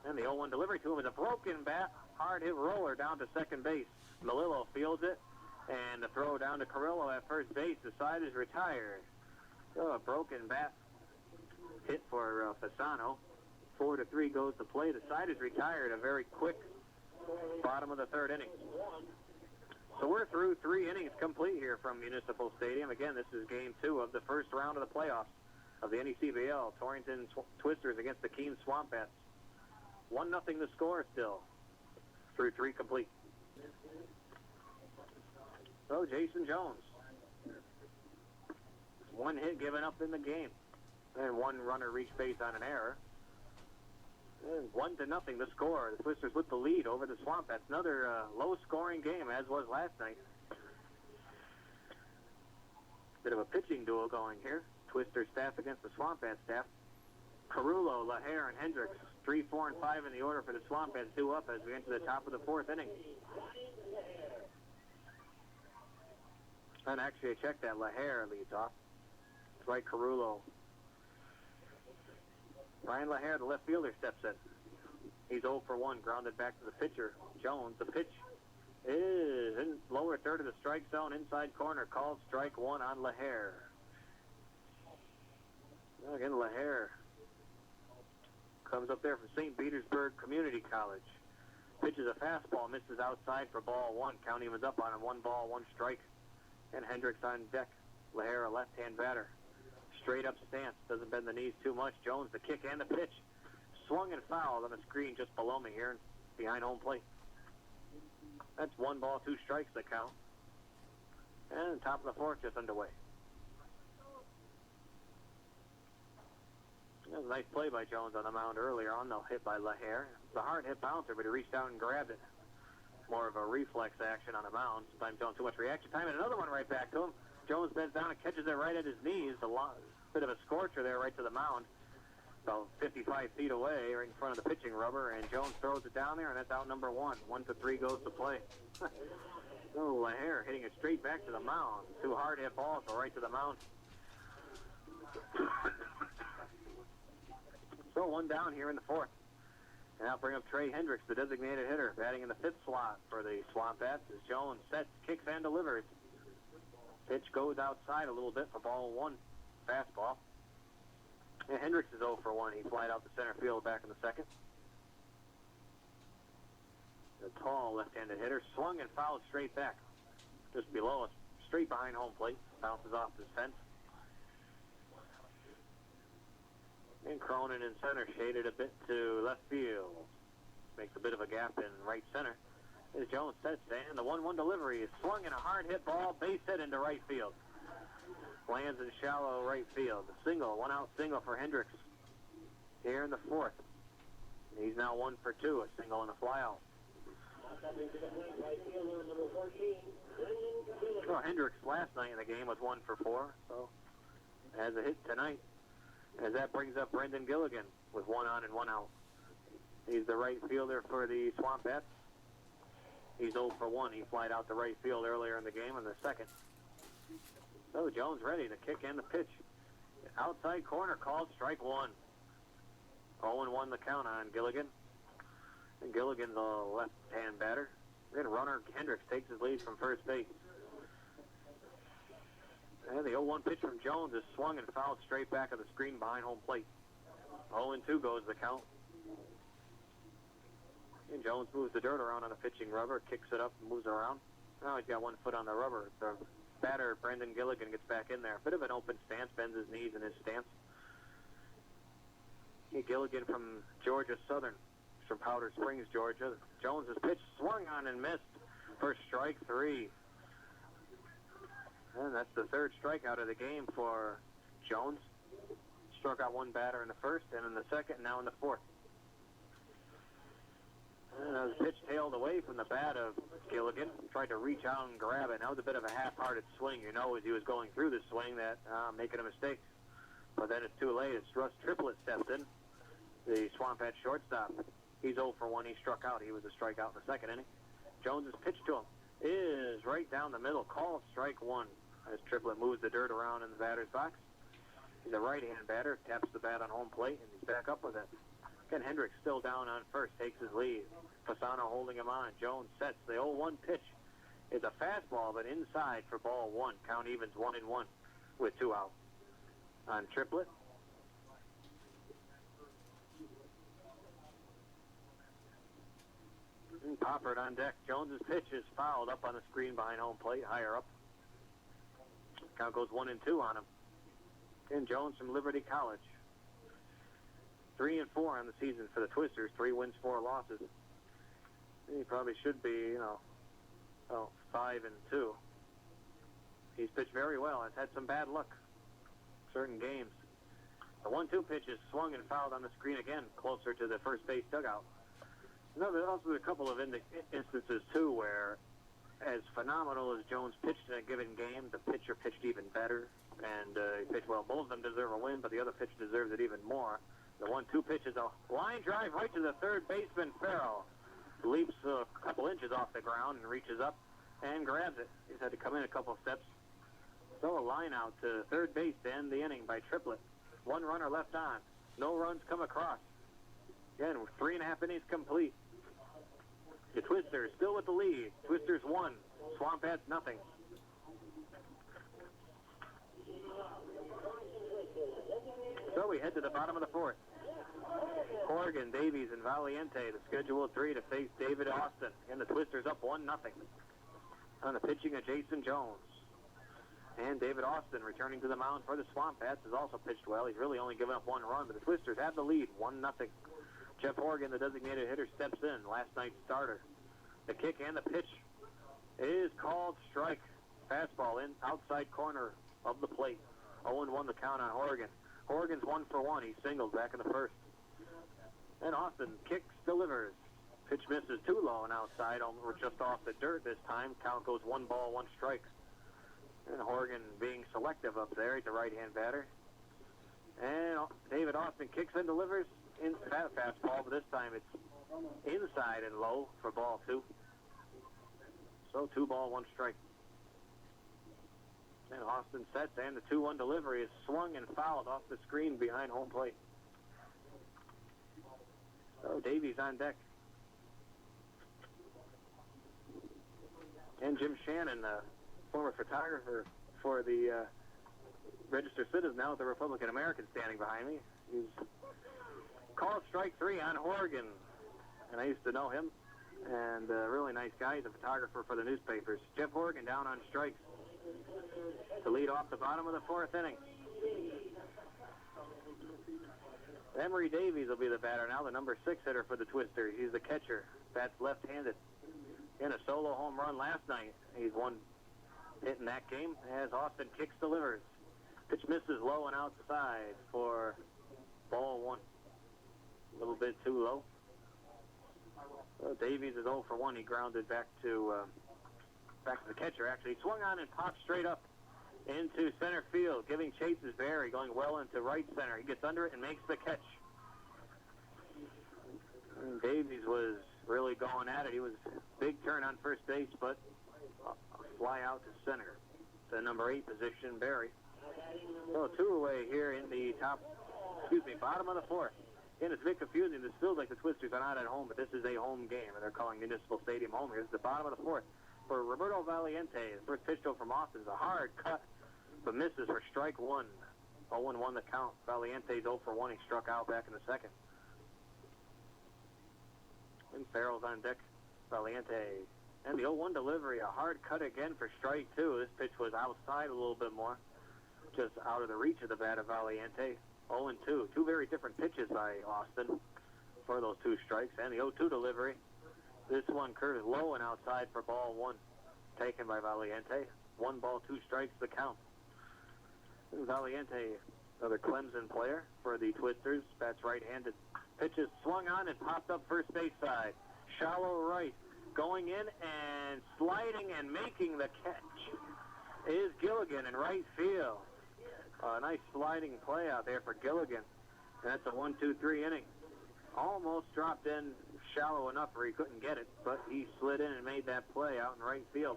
And the 0-1 delivery to him is a broken bat, hard hit roller down to second base. Melillo fields it, and the throw down to Carrillo at first base. The side is retired. So a broken bat hit for Fasano. 4-3 goes to play. The side is retired. A very quick bottom of the third inning. So we're through 3 innings complete here from Municipal Stadium. Again, this is game 2 of the first round of the playoffs of the NECBL. Torrington Twisters against the Keene Swamp Bats. 1-0 the score still. Through 3 complete. So Jason Jones. 1 hit given up in the game. And 1 runner reached base on an error. And 1-0 the score. The Twisters with the lead over the Swamp Bats. Another low-scoring game, as was last night. Bit of a pitching duel going here. Twister staff against the Swamp Bat staff. Carrillo, LaHare, and Hendricks. 3, 4, and 5 in the order for the Swamp Bats. 2 up as we enter the top of the 4th inning. And actually, I checked that. LaHare leads off. It's right, Carrillo. Ryan LaHare, the left fielder, steps in. He's 0 for 1, grounded back to the pitcher, Jones. The pitch is in lower third of the strike zone, inside corner, called strike 1 on LaHare. Again, LaHare comes up there from St. Petersburg Community College. Pitches a fastball, misses outside for ball 1. County was up on him, 1 ball, 1 strike. And Hendricks on deck. LaHare, a left-hand batter. Straight up stance, doesn't bend the knees too much. Jones, the kick and the pitch. Swung and fouled on the screen just below me here behind home plate. That's 1 ball, 2 strikes the count. And top of the 4th just underway. That was a nice play by Jones on the mound earlier on, though, hit by LaHare. It's a hard hit bouncer, but he reached out and grabbed it. More of a reflex action on the mound. Sometimes don't too much reaction time. And another one right back to him. Jones bends down and catches it right at his knees. Bit of a scorcher there right to the mound. About 55 feet away, right in front of the pitching rubber. And Jones throws it down there, and that's out number 1. 1-3 goes to play. Oh, LaHare hitting it straight back to the mound. 2 hard hit balls go right to the mound. So 1 down here in the 4th. And I'll bring up Trey Hendricks, the designated hitter, batting in the 5th slot for the Swamp Bats as Jones sets, kicks, and delivers. Pitch goes outside a little bit for ball 1, fastball. And Hendricks is 0 for 1. He flied out to center field back in the 2nd. The tall left-handed hitter swung and fouled straight back. Just below us, straight behind home plate. Bounces off the fence. And Cronin in center, shaded a bit to left field. Makes a bit of a gap in right center. As Jones sets, and the 1-1 delivery is swung in a hard hit ball, base hit into right field. Lands in shallow right field. A single, 1-out single for Hendricks here in the 4th. He's now 1 for 2, a single and a flyout. Well, Hendricks last night in the game was 1 for 4, so has a hit tonight. As that brings up Brendan Gilligan with 1 on and 1 out. He's the right fielder for the Swamp Bats. He's 0 for 1. He flied out to right field earlier in the game in the 2nd. So Jones ready to kick and the pitch. Outside corner called strike 1. 0-1 the count on Gilligan. And Gilligan's a left-hand batter. Then runner Hendricks takes his lead from first base. And the 0-1 pitch from Jones is swung and fouled straight back of the screen behind home plate. 0-2 goes the count. And Jones moves the dirt around on the pitching rubber, kicks it up and moves around. Now he's got 1 foot on the rubber. The batter, Brendan Gilligan, gets back in there. Bit of an open stance, bends his knees in his stance. Gilligan from Georgia Southern, from Powder Springs, Georgia. Jones's pitch swung on and missed for strike 3. And that's the 3rd strikeout of the game for Jones. Struck out 1 batter in the 1st, and in the 2nd, now in the 4th. And the pitch tailed away from the bat of Gilligan. Tried to reach out and grab it. That was a bit of a half-hearted swing. You know, as he was going through the swing, that making a mistake. But then it's too late. It's Russ Triplett steps in. the Swamp Hat shortstop. He's 0 for 1. He struck out. He was a strikeout in the second inning. Jones's pitch to him is right down the middle. Called strike one as Triplett moves the dirt around in the batter's box. He's a right-hand batter. Taps the bat on home plate, and he's back up with it. Ken Hendricks still down on first. Takes his lead. Fasano holding him on. Jones sets the 0-1 pitch. It's a fastball, but inside for ball one. Count evens 1-1 with 2 out. On Triplett. And Poppert on deck. Jones's pitch is fouled up on the screen behind home plate, higher up. Count goes 1-2 on him. Ken Jones from Liberty College. 3-4 on the season for the Twisters. 3 wins, 4 losses. He probably should be, 5-2. He's pitched very well. Has had some bad luck. Certain games. The 1-2 pitch is swung and fouled on the screen again, closer to the first base dugout. There's also a couple of instances, too, where as phenomenal as Jones pitched in a given game, the pitcher pitched even better. And he pitched well. Both of them deserve a win, but the other pitcher deserves it even more. The 1-2 pitch is a line drive right to the third baseman, Ferrell. Leaps a couple inches off the ground and reaches up and grabs it. He's had to come in a couple of steps. So a line out to third base to end the inning by Triplett. 1 runner left on. No runs come across. Again, 3.5 innings complete. The Twisters still with the lead. Twisters 1. Swamp Hats nothing. So we head to the bottom of the 4th. Hourigan, Davies, and Valiente, the scheduled 3 to face David Austin. And the Twisters up 1-0. On the pitching of Jason Jones. And David Austin returning to the mound for the Swamp Hats has also pitched well. He's really only given up 1 run, but the Twisters have the lead, 1-0. Jeff Hourigan, the designated hitter, steps in, last night's starter. The kick and the pitch is called strike. Fastball in outside corner of the plate. 0-1 the count on Hourigan. Hourigan's 1 for 1. He singled back in the first. And Austin kicks, delivers. Pitch misses too low and outside. We're just off the dirt this time. Count goes 1 ball, 1 strike. And Hourigan being selective up there. He's a right-hand batter. And David Austin kicks and delivers in fastball, but this time it's inside and low for ball 2. So 2 ball, 1 strike. And Austin sets, and the 2-1 delivery is swung and fouled off the screen behind home plate. So Davies on deck. And Jim Shannon, former photographer for the Register Citizen, now with the Republican American, standing behind me. He's called strike 3 on Hourigan. And I used to know him. And a really nice guy. He's a photographer for the newspapers. Jeff Hourigan down on strikes to lead off the bottom of the 4th inning. Emory Davies will be the batter now, the number 6 hitter for the Twisters. He's the catcher. Bats left-handed. In a solo home run last night. He's one hit in that game as Austin kicks, delivers. Pitch misses low and outside for ball 1. A little bit too low. Davies is 0 for 1. He grounded back to the catcher, actually. He swung on and popped straight up into center field, giving chase is Barry, going well into right center. He gets under it and makes the catch. And Davies was really going at it. He was big turn on first base, but a fly out to center. The number 8 position, Barry. So 2 away here in the bottom of the 4th. Again, it's a bit confusing. This feels like the Twisters are not at home, but this is a home game, and they're calling Municipal Stadium home here. This is the bottom of the 4th. For Roberto Valiente, the first pitch to him from Austin is a hard cut, but misses for strike 1. 0-1 the count. Valiente's 0 for 1. He struck out back in the second. And Ferrell's on deck. Valiente. And the 0-1 delivery, a hard cut again for strike 2. This pitch was outside a little bit more, just out of the reach of the bat of Valiente. 0-2. 2 very different pitches by Austin for those 2 strikes. And the 0-2 delivery. This one curves low and outside for ball 1. Taken by Valiente. 1 ball, 2 strikes, the count. Valiente, another Clemson player for the Twisters. Bats right-handed. Pitches swung on and popped up first base side. Shallow right. Going in and sliding and making the catch is Gilligan in right field. A nice sliding play out there for Gilligan. And that's a 1-2-3 inning. almost dropped in shallow enough where he couldn't get it, but he slid in and made that play out in right field.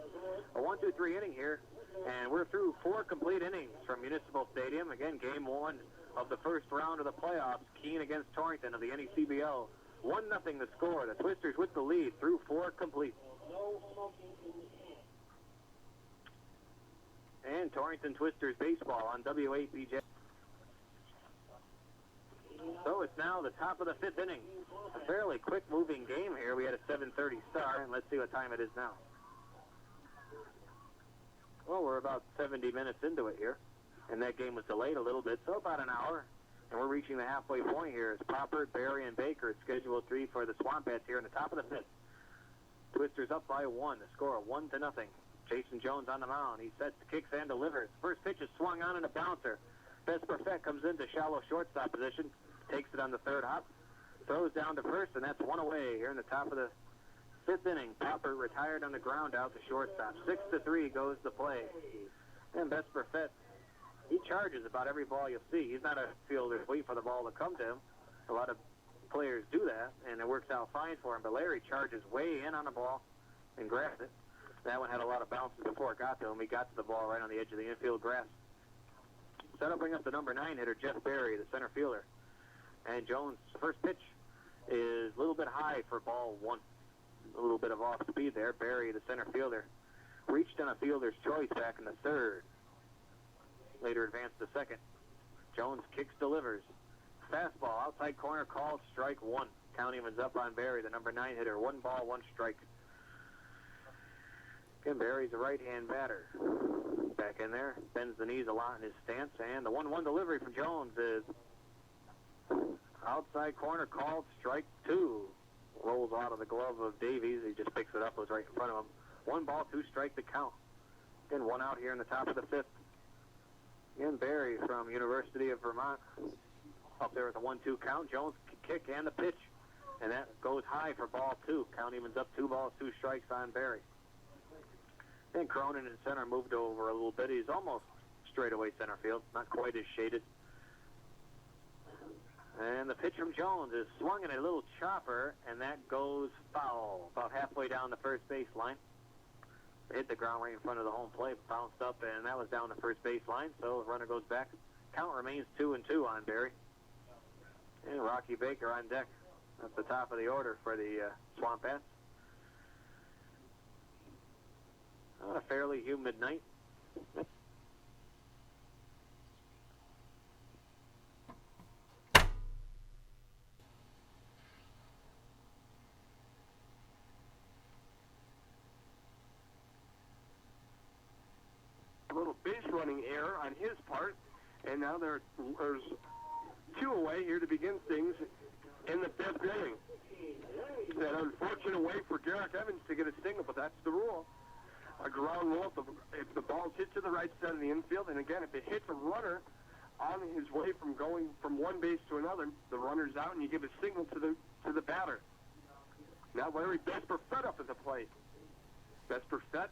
A 1-2-3 inning here, and we're through 4 complete innings from Municipal Stadium. Again, game 1 of the first round of the playoffs, Keene against Torrington of the NECBL. 1-0 the score. The Twisters with the lead through 4 complete. And Torrington Twisters baseball on WAPJ. So it's now the top of the 5th inning. A fairly quick-moving game here. We had a 7:30 start, and let's see what time it is now. Well, we're about 70 minutes into it here, and that game was delayed a little bit, so about an hour. And we're reaching the halfway point here as Poppert, Barry, and Baker at Schedule 3 for the Swamp Bats here in the top of the 5th. Twisters up by 1. The score 1-0. Jason Jones on the mound. He sets, kicks, and delivers. First pitch is swung on and a bouncer. Vesperfett comes into shallow shortstop position, takes it on the 3rd hop, throws down to first, and that's 1 away here in the top of the 5th inning. Poppert retired on the ground out to shortstop. 6-3 goes the play. And Vesperfett, he charges about every ball you'll see. He's not a fielder wait for the ball to come to him. A lot of players do that, and it works out fine for him. But Larry charges way in on the ball and grabs it. That one had a lot of bounces before it got to him. He got to the ball right on the edge of the infield grass. So that'll bring up the number 9 hitter, Jeff Barry, the center fielder. And Jones' first pitch is a little bit high for ball 1. A little bit of off speed there. Barry, the center fielder, reached on a fielder's choice back in the 3rd. Later advanced to 2nd. Jones kicks, delivers. Fastball, outside corner, called strike 1. Count evens up on Barry, the number 9 hitter. 1 ball, 1 strike. Again, Barry's a right-hand batter. Back in there, bends the knees a lot in his stance, and the 1-1 delivery from Jones is outside corner, called strike 2. Rolls out of the glove of Davies. He just picks it up, was right in front of him. 1 ball, 2 strike to count. Again, 1 out here in the top of the 5th. Again, Barry from University of Vermont up there with a 1-2 count. Jones kick and the pitch, and that goes high for ball 2. Count evens up, 2 balls, 2 strikes on Barry. Then Cronin in center moved over a little bit. He's almost straightaway center field, not quite as shaded. And the pitch from Jones is swung in a little chopper, and that goes foul about halfway down the first base line. It hit the ground right in front of the home plate, bounced up, and that was down the first base line, so the runner goes back. Count remains 2-2 on Barry. And Rocky Baker on deck at the top of the order for the Swamp Bats. On a fairly humid night. A little base running error on his part, and now there's 2 away here to begin things in the 5th inning. That unfortunate way for Garrick Evans to get a single, but that's the rule. A ground rule if the ball's hit to the right side of the infield, and again, if it hits a runner on his way from going from one base to another, the runner's out, and you give a signal to the batter. Now Larry Vesperfett up at the plate. Vesperfett,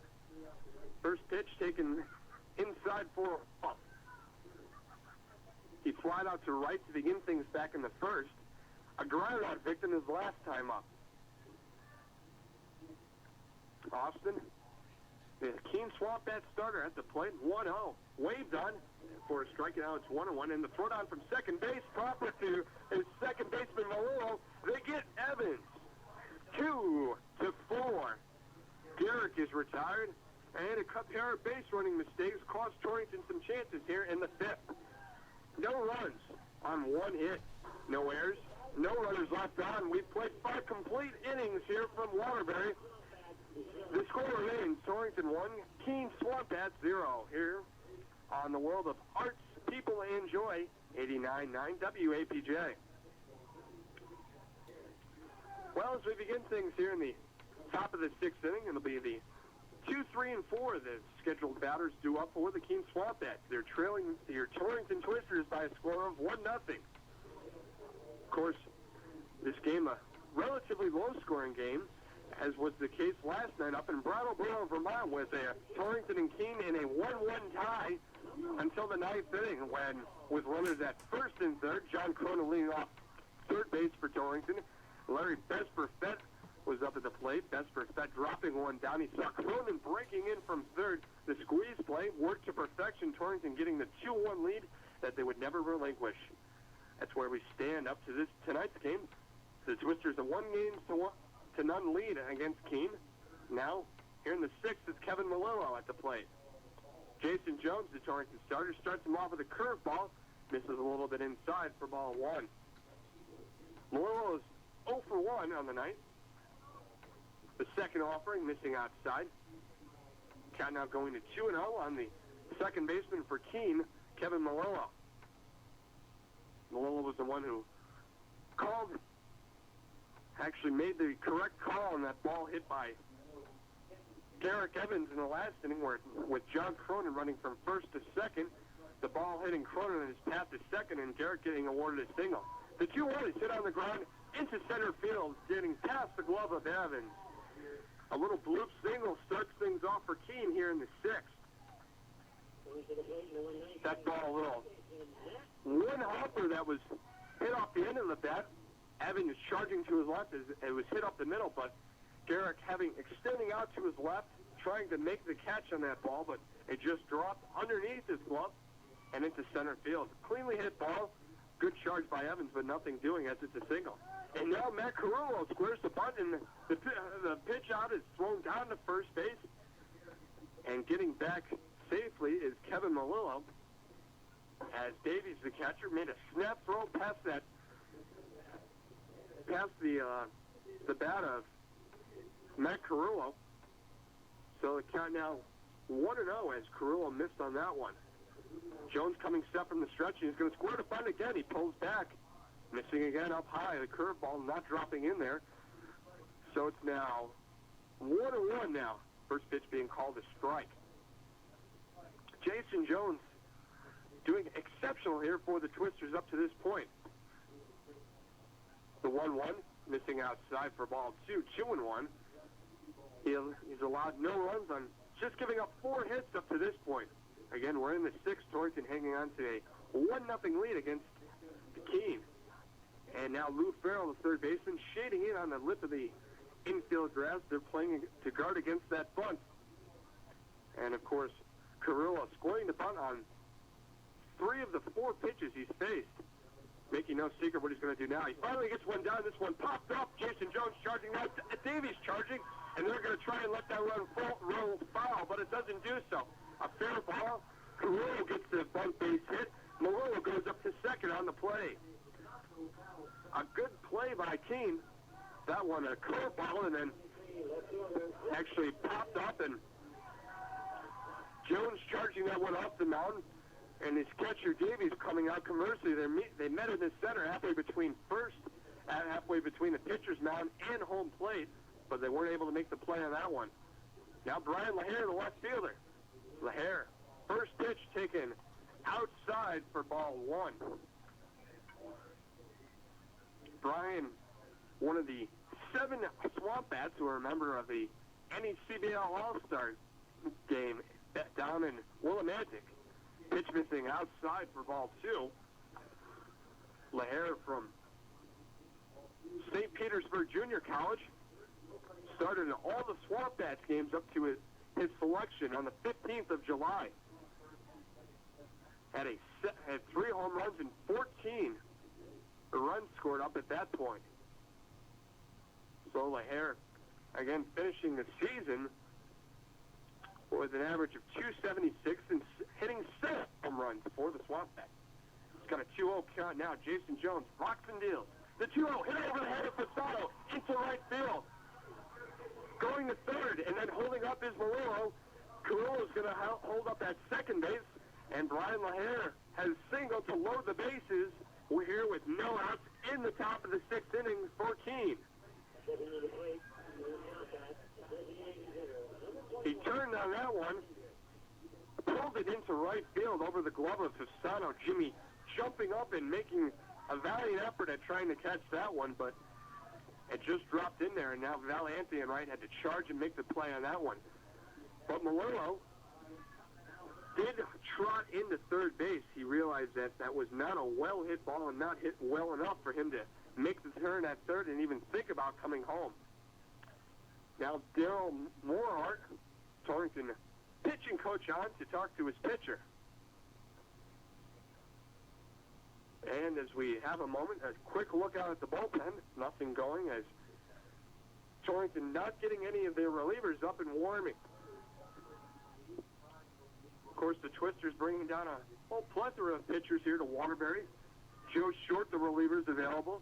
first pitch taken inside for a ball. He flied out to right to begin things back in the 1st. A ground out victim his last time up. Austin, the Keene Swamp Bat starter at the plate, 1-0. Waved on for a strike, now it's 1-1. And the throw down from second base, proper to his second baseman, Maluro. They get Evans. 2-4. Garrick is retired, and a pair of base running mistakes cost Torrington some chances here in the 5th. No runs on 1 hit. No errors. No runners left on. We've played 5 complete innings here from Waterbury. The score remains Torrington 1, Keene Swamp Bats 0 here on the World of Arts People Enjoy 89.9 WAPJ. Well, as we begin things here in the top of the 6th inning, it'll be the 2, 3, and 4 the scheduled batters due up for the Keene Swamp Bats. They're trailing your Torrington Twisters by a score of 1-0. Of course, this game, a relatively low-scoring game, as was the case last night up in Brattleboro, Vermont, with Torrington and Keene in a 1-1 tie until the 9th inning, when, with runners at 1st and 3rd, John Cronin leading off third base for Torrington. Larry Besperfett was up at the plate. Besperfett dropping one down. He saw Cronin breaking in from third. The squeeze play worked to perfection. Torrington getting the 2-1 lead that they would never relinquish. That's where we stand up to this tonight's game. The Twisters a 1-0 lead against Keene. Now, here in the sixth, it's Kevin Malillo at the plate. Jason Jones, the Torrington starter, starts him off with a curveball. Misses a little bit inside for ball one. Malillo is 0 for 1 on the night. The second offering, missing outside. Count now going to 2-0 on the second baseman for Keene, Kevin Malillo. Malillo was the one who actually made the correct call on that ball hit by Garrick Evans in the last inning, where with John Cronin running from first to second, the ball hitting Cronin in his path to second, and Garrick getting awarded a single. The 2-1 is hit on the ground into center field, getting past the glove of Evans. A little bloop single starts things off for Keene here in the sixth. That ball, a little one hopper that was hit off the end of the bat. Evans charging to his left, it was hit up the middle, but Garrick extending out to his left, trying to make the catch on that ball, but it just dropped underneath his glove and into center field. Cleanly hit ball, good charge by Evans, but nothing doing as it's a single. And now Matt Carullo squares the bunt, and the pitch out is thrown down to first base. And getting back safely is Kevin Malillo, as Davies, the catcher, made a snap throw past the bat of Matt Carullo. So the count now 1-0 as Carullo missed on that one. Jones coming step from the stretch, and he's going to square the bunt again. He pulls back, missing again up high. The curveball not dropping in there. So it's now 1-1 now. First pitch being called a strike. Jason Jones doing exceptional here for the Twisters up to this point. The 1-1, missing outside for ball two, 2-1. He's allowed no runs on just giving up 4 hits up to this point. Again, we're in the sixth. Torrington hanging on to a 1-0 lead against the Keene. And now Lou Ferrell, the third baseman, shading in on the lip of the infield grass. They're playing to guard against that bunt. And, of course, Carullo scoring the bunt on 3 of the 4 pitches he's faced. Making no secret what he's going to do now. He finally gets one down. This one popped up. Jason Jones charging now. Davies charging. And they're going to try and let that run roll foul, but it doesn't do so. A fair ball. Carullo gets the bunt base hit. Malillo goes up to second on the play. A good play by Keene. That one, a curveball, and then actually popped up, and Jones charging that one off the mound, and his catcher Davies coming out commercially. They met in the center halfway between the pitcher's mound and home plate, but they weren't able to make the play on that one. Now Brian LaHare, the left fielder. LaHare, first pitch taken outside for ball 1. Brian, one of the 7 Swamp Bats who are a member of the NECBL All-Star game down in Willimantic. Pitch missing outside for ball 2. LaHare from St. Petersburg Junior College started in all the Swamp Bats games up to his selection on the 15th of July. Had 3 home runs and 14 runs scored up at that point. So LaHare, again, finishing the season with an average of 276 and hitting 7 home runs for the Swamp Bats. He's got a 2-0 count now. Jason Jones rocks and deals. The 2-0 hit over the head of Fasano into right field. Going to third, and then holding up is Malillo. Carullo's going to hold up at second base, and Brian LaHare has singled to load the bases. We're here with no outs in the top of the 6th inning for Keene. He turned on that one, pulled it into right field over the glove of Fasano. Jimmy jumping up and making a valiant effort at trying to catch that one, but it just dropped in there, and now Valiente and Wright had to charge and make the play on that one. But Malillo did trot into third base. He realized that was not a well-hit ball and not hit well enough for him to make the turn at third and even think about coming home. Now Daryl Moorhart, Torrington pitching coach, on to talk to his pitcher. And as we have a moment, a quick look out at the bullpen. Nothing going as Torrington not getting any of their relievers up and warming. Of course, the Twisters bringing down a whole plethora of pitchers here to Waterbury. Joe Short, the relievers available,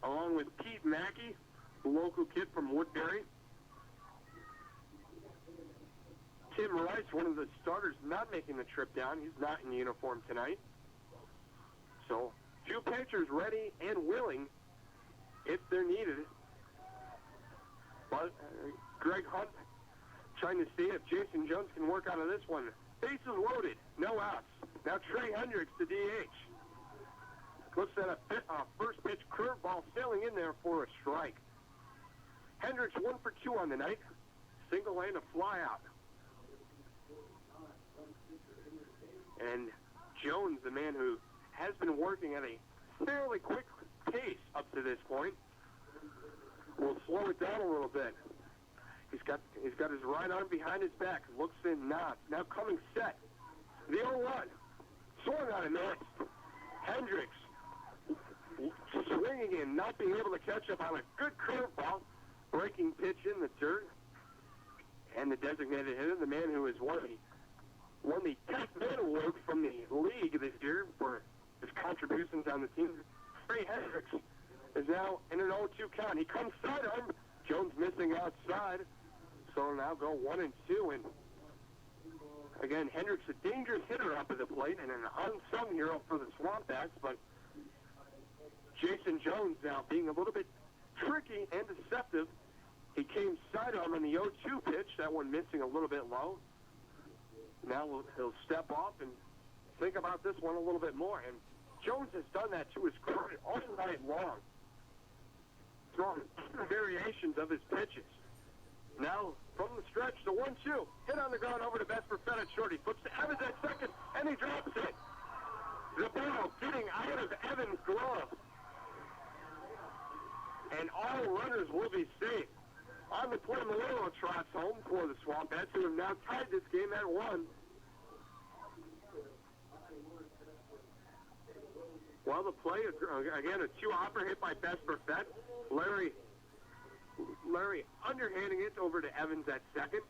along with Pete Mackey, the local kid from Woodbury. Tim Rice, one of the starters, not making the trip down. He's not in uniform tonight. So, few pitchers ready and willing if they're needed. But Greg Hunt trying to see if Jason Jones can work out of this one. Bases loaded, no outs. Now Trey Hendricks, the DH. Looks at a first pitch curveball sailing in there for a strike. Hendricks 1 for 2 on the night. Single and a fly out. And Jones, the man who has been working at a fairly quick pace up to this point, will slow it down a little bit. He's got his right arm behind his back, looks in, nods. Now coming set. The 0-1. Swung on a miss. Hendricks swinging in, not being able to catch up on a good curveball. Breaking pitch in the dirt. And the designated hitter, the man who has won the 10th Man Award from the league this year for his contributions on the team, Trey Hendricks, is now in an 0-2 count. He comes sidearm. Jones missing outside. So now go 1 and 2. And again, Hendricks, a dangerous hitter up at the plate and an unsung hero for the Swamp Bats. But Jason Jones now being a little bit tricky and deceptive. He came sidearm on the 0-2 pitch. That one missing a little bit low. Now he'll step off and think about this one a little bit more. And Jones has done that to his credit all night long, throwing variations of his pitches. Now, from the stretch, the 1-2. Hit on the ground over to Vesper Fed at short. He flips to Evans at second, and he drops it. The ball getting out of Evans' glove. And all runners will be safe. On the play, Malero trots home for the Swamp Bats, who have now tied this game at 1. Well, the play, again, a 2-hopper hit by Vesper Fed. Larry underhanding it over to Evans at second.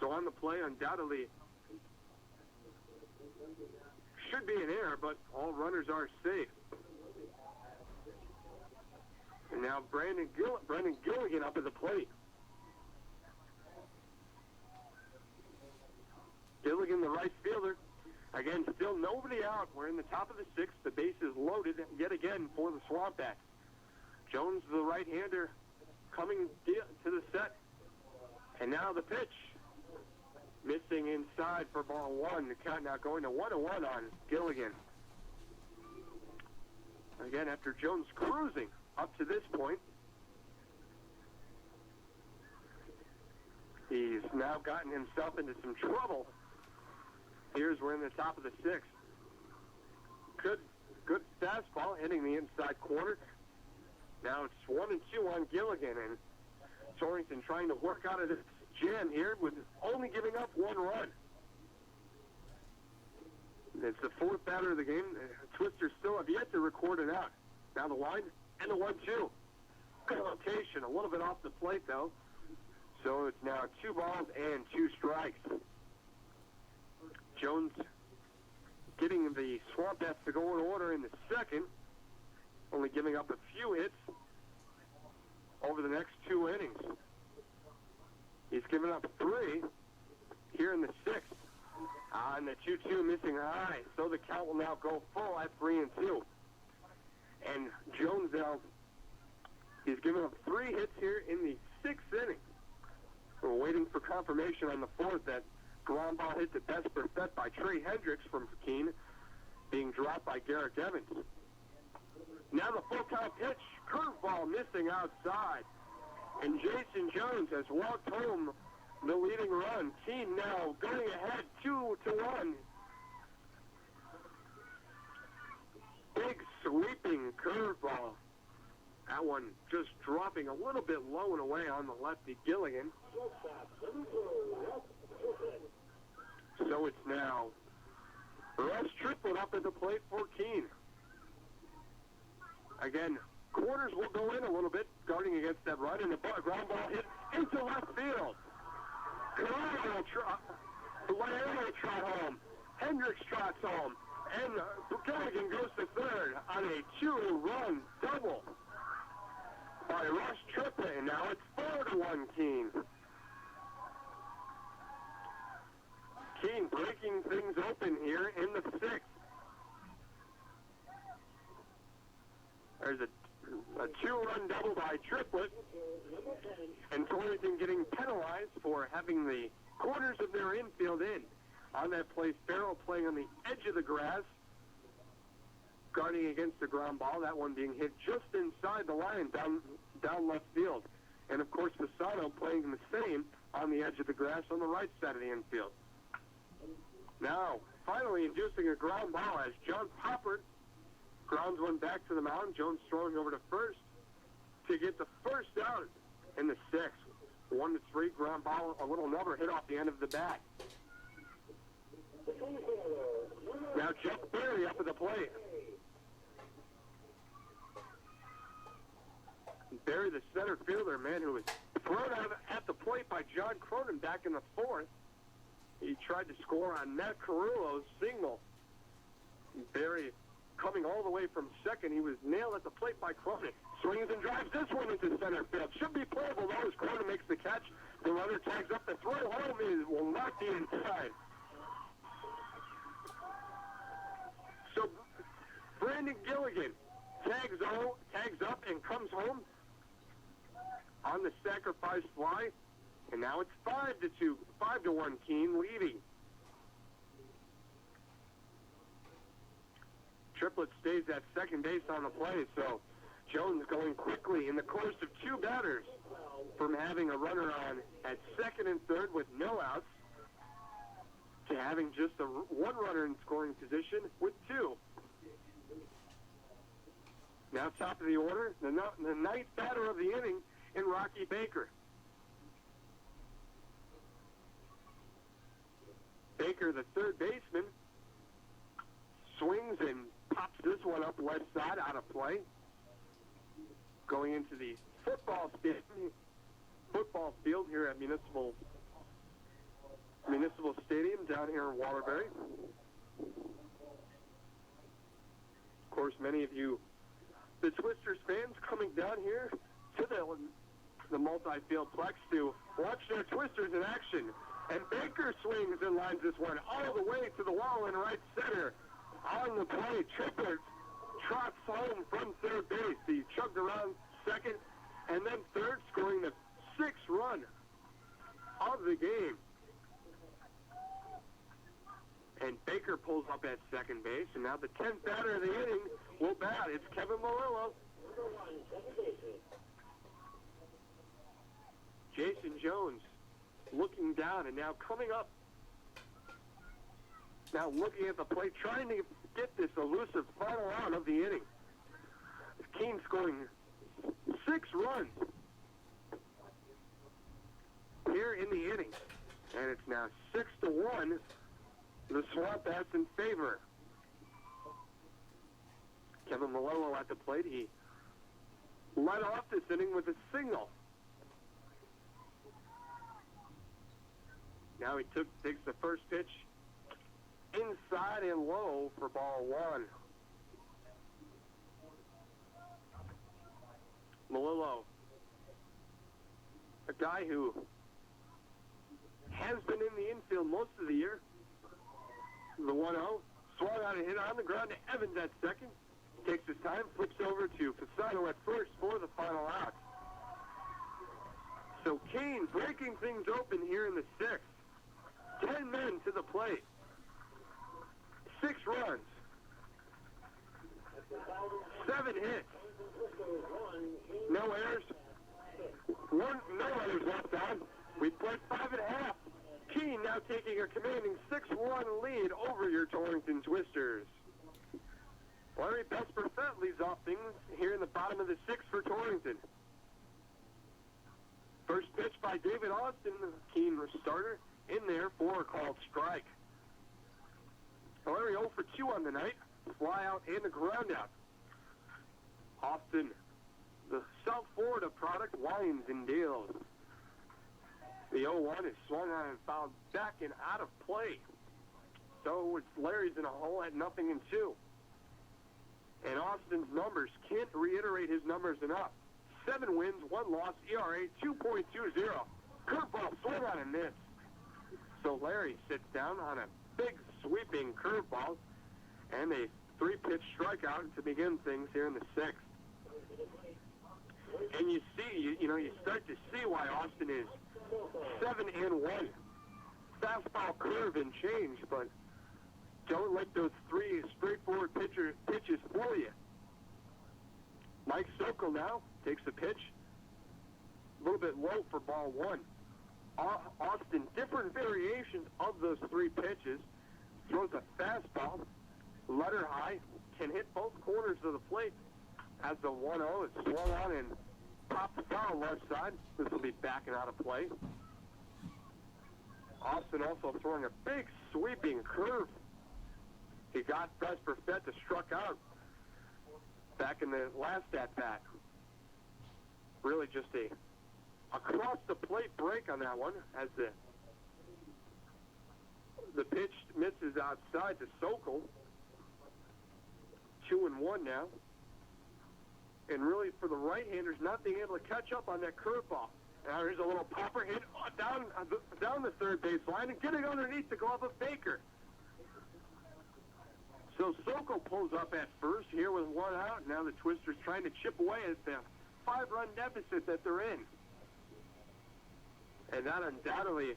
So on the play, undoubtedly, should be an error, but all runners are safe. And now Brendan Gilligan up at the plate. Gilligan, the right fielder. Again, still nobody out. We're in the top of the 6th. The base is loaded yet again for the Swamp Bats. Jones, the right-hander, coming to the set. And now the pitch. Missing inside for ball 1. The count now going to 1-1 on Gilligan. Again, after Jones cruising up to this point, he's now gotten himself into some trouble. Here's we're in the top of the 6th. Good fastball hitting the inside corner. Now it's 1-2 on Gilligan, and Torrington trying to work out of this jam here with only giving up 1 run. It's the 4th batter of the game. Twisters still have yet to record it out. Now the line and the 1-2. Good location, a little bit off the plate though. So it's now 2 balls and 2 strikes. Jones getting the Swamp Bats to go in order in the 2nd, only giving up a few hits over the next 2 innings. He's given up 3 here in the 6th. And the 2-2 missing high, so the count will now go full at 3-2. And Jones now, he's given up 3 hits here in the 6th inning. We're waiting for confirmation on the 4th that ground ball hit to Vesper Fed by Trey Hendricks from Keene, being dropped by Garrick Evans. Now the full count pitch, curveball missing outside. And Jason Jones has walked home the leading run. Keene now going ahead 2-1. Big sweeping curveball. That one just dropping a little bit low and away on the lefty Gilligan. So it's now Russ Triplett up at the plate for Keene. Again, Quarters will go in a little bit, guarding against that run, and the ground ball hit into left field. Cronin will trot home. Hendricks trots home. And Gilligan goes to third on a 2-run double by Russ Triplett, and now it's 4-1 Keene. Keene breaking things open here in the sixth. There's a 2-run double by Triplett, and Torrington getting penalized for having the corners of their infield in. On that play, Ferrell playing on the edge of the grass, guarding against the ground ball, that one being hit just inside the line down left field. And of course, Fasano playing the same on the edge of the grass on the right side of the infield. Now, finally inducing a ground ball as John Poppert grounds one back to the mound. Jones throwing over to first to get the first out in the sixth. 1-3 ground ball, a little number hit off the end of the bat. Now Jeff Berry up at the plate. Berry, the center fielder, man, who was thrown out at the plate by John Cronin back in the fourth. He tried to score on Matt Carullo's single. Berry coming all the way from second. He was nailed at the plate by Cronin. Swings and drives this one into center field. Should be playable though as Cronin makes the catch. The runner tags up. The throw home will not be inside. So Brandon Gilligan tags up and comes home on the sacrifice fly. And now it's 5-1 Keene leading. Triplett stays at second base on the play, so Jones going quickly in the course of two batters from having a runner on at second and third with no outs to having just one runner in scoring position with two. Now top of the order, the ninth batter of the inning in Rocky Baker. Baker, the third baseman, swings and pops this one up left side out of play. Going into the football field here at Municipal Stadium down here in Waterbury. Of course, many of you, the Twisters fans, coming down here to the multi-field plex to watch their Twisters in action. And Baker swings and lines this one all the way to the wall in right center. On the play, Triplett trots home from third base. He chugged around second and then third, scoring the sixth run of the game. And Baker pulls up at second base, and now the 10th batter of the inning will bat. It's Kevin Malillo. Jason Jones looking down and now coming up. Now looking at the plate, trying to get this elusive final out of the inning. Keene scoring 6 runs here in the inning. And it's now 6-1. The Swamp Bats in favor. Kevin Malillo at the plate. He led off this inning with a single. Now he takes the first pitch inside and low for ball one. Malillo, a guy who has been in the infield most of the year. The 1-0, swung out a hit on the ground to Evans at second. Takes his time, flips over to Fasano at first for the final out. So Keene breaking things open here in the sixth. 10 men to the plate. 6 runs. 7 hits. No errors. No runners left on. We played 5.5. Keene now taking a commanding 6-1 lead over your Torrington Twisters. Larry Besperfett leads off things here in the bottom of the sixth for Torrington. First pitch by David Austin, the keen starter, in there for a called strike. Larry 0 for 2 on the night. Fly out and a ground out. Austin, the South Florida product, winds and deals. The 0-1 is swung on and fouled back and out of play. So it's Larry's in a hole at 0-2. And Austin's numbers, can't reiterate his numbers enough. 7 wins, 1 loss, ERA 2.20. Curveball swung on and missed. So Larry sits down on a big sweeping curveball and a 3-pitch strikeout to begin things here in the 6th. And you see, you start to see why Austin is 7-1. Fastball, curve, and change, but don't let those 3 straightforward pitches fool you. Mike Sokol now takes a pitch, a little bit low for ball 1. Austin, different variations of those 3 pitches, throws a fastball, letter high, can hit both corners of the plate. As the 1-0 is swung on and popped foul left side. This will be backing out of play. Austin also throwing a big sweeping curve. He got Besperfett to struck out back in the last at-bat. Really just a across-the-plate break on that one as the pitch misses outside to Sokol. 2-1 now. And really, for the right-handers, not being able to catch up on that curveball. Now here's a little popper hit down the third base line and getting underneath the glove of Baker. So Sokol pulls up at first here with 1 out. Now the Twisters trying to chip away at the 5-run deficit that they're in. And that undoubtedly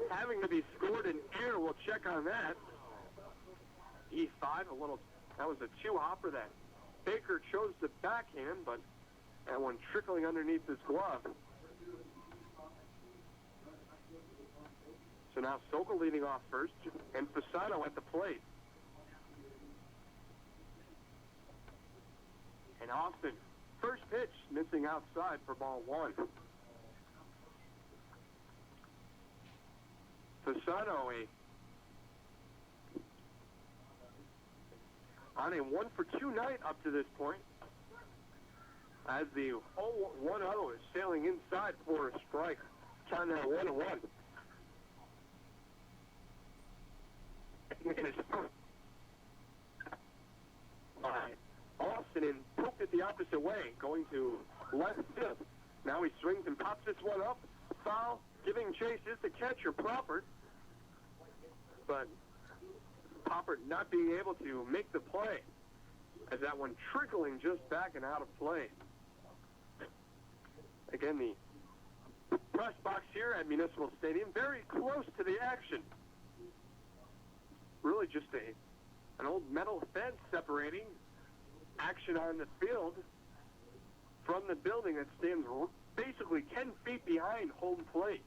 having to be scored in air. We'll check on that. E5, that was a 2-hopper that Baker chose the backhand, but that one trickling underneath his glove. So now Sokol leading off first, and Fasano at the plate. And Austin, first pitch, missing outside for ball 1. Fasano on a 1-for-2 night up to this point, as the 1-0 is sailing inside for a strike. Count now 1-1. Austin and poked it the opposite way, going to left field. Now he swings and pops this one up. Foul, giving chase is the catcher, Poppert. But Poppert not being able to make the play, as that one trickling just back and out of play. Again, the press box here at Municipal Stadium, very close to the action. Really just an old metal fence separating action on the field from the building that stands basically 10 feet behind home plate.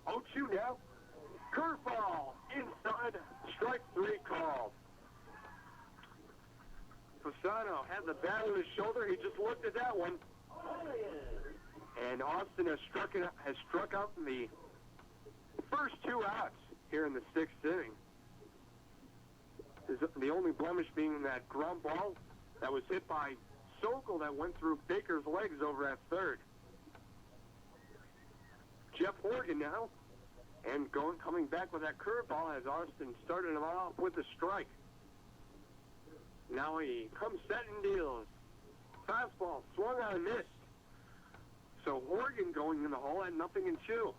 0-2 now. Curveball inside, strike 3 called. Fasano had the bat on his shoulder. He just looked at that one. And Austin has struck out in the first 2 outs here in the 6th inning. The only blemish being that ground ball that was hit by Sokol that went through Baker's legs over at third. Jeff Hourigan now, and coming back with that curveball as Austin started him off with a strike. Now he comes set and deals. Fastball swung on and missed. So Hourigan going in the hole at 0-2.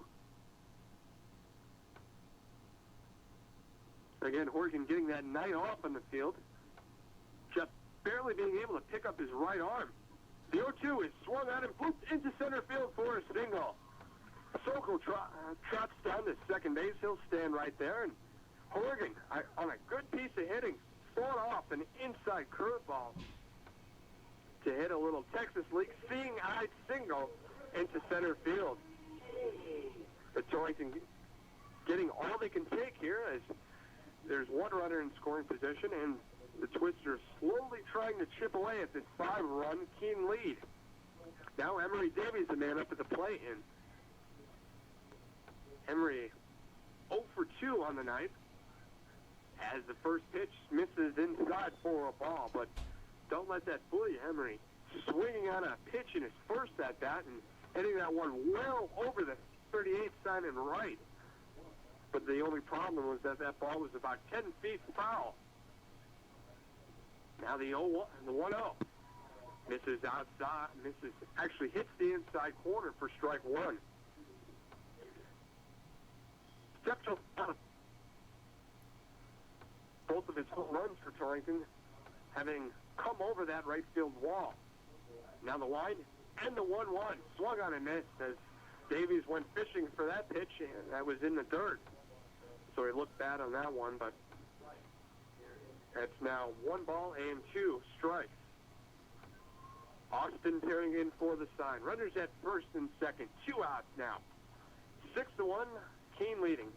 Again, Hourigan getting that night off on the field. Just barely being able to pick up his right arm. The 0-2 is swung out and blooped into center field for a single. Sokol trots down to second base. He'll stand right there. And Hourigan, on a good piece of hitting, fought off an inside curveball to hit a little Texas League seeing-eyed single into center field. The Torrington getting all they can take here as there's 1 runner in scoring position, and The Twisters slowly trying to chip away at this 5-run Keene lead. Now Emery Davies, the man up at the plate, and Emery 0 for 2 on the night as the first pitch misses inside for a ball, but don't let that fool you. Emery swinging on a pitch in his first at-bat and hitting that one well over the 38 sign and right. But the only problem was that that ball was about 10 feet foul. Now the 0-1, the 1-0. Misses outside, actually hits the inside corner for strike one. Steps up. Both of his home runs for Torrington having come over that right field wall. Now the line and the 1-1. Swung on and missed as Davies went fishing for that pitch, and that was in the dirt. So he looked bad on that one, but that's now 1 ball and 2 strikes. Austin tearing in for the sign. Runners at first and second. 2 outs now. 6-1, Keene leading.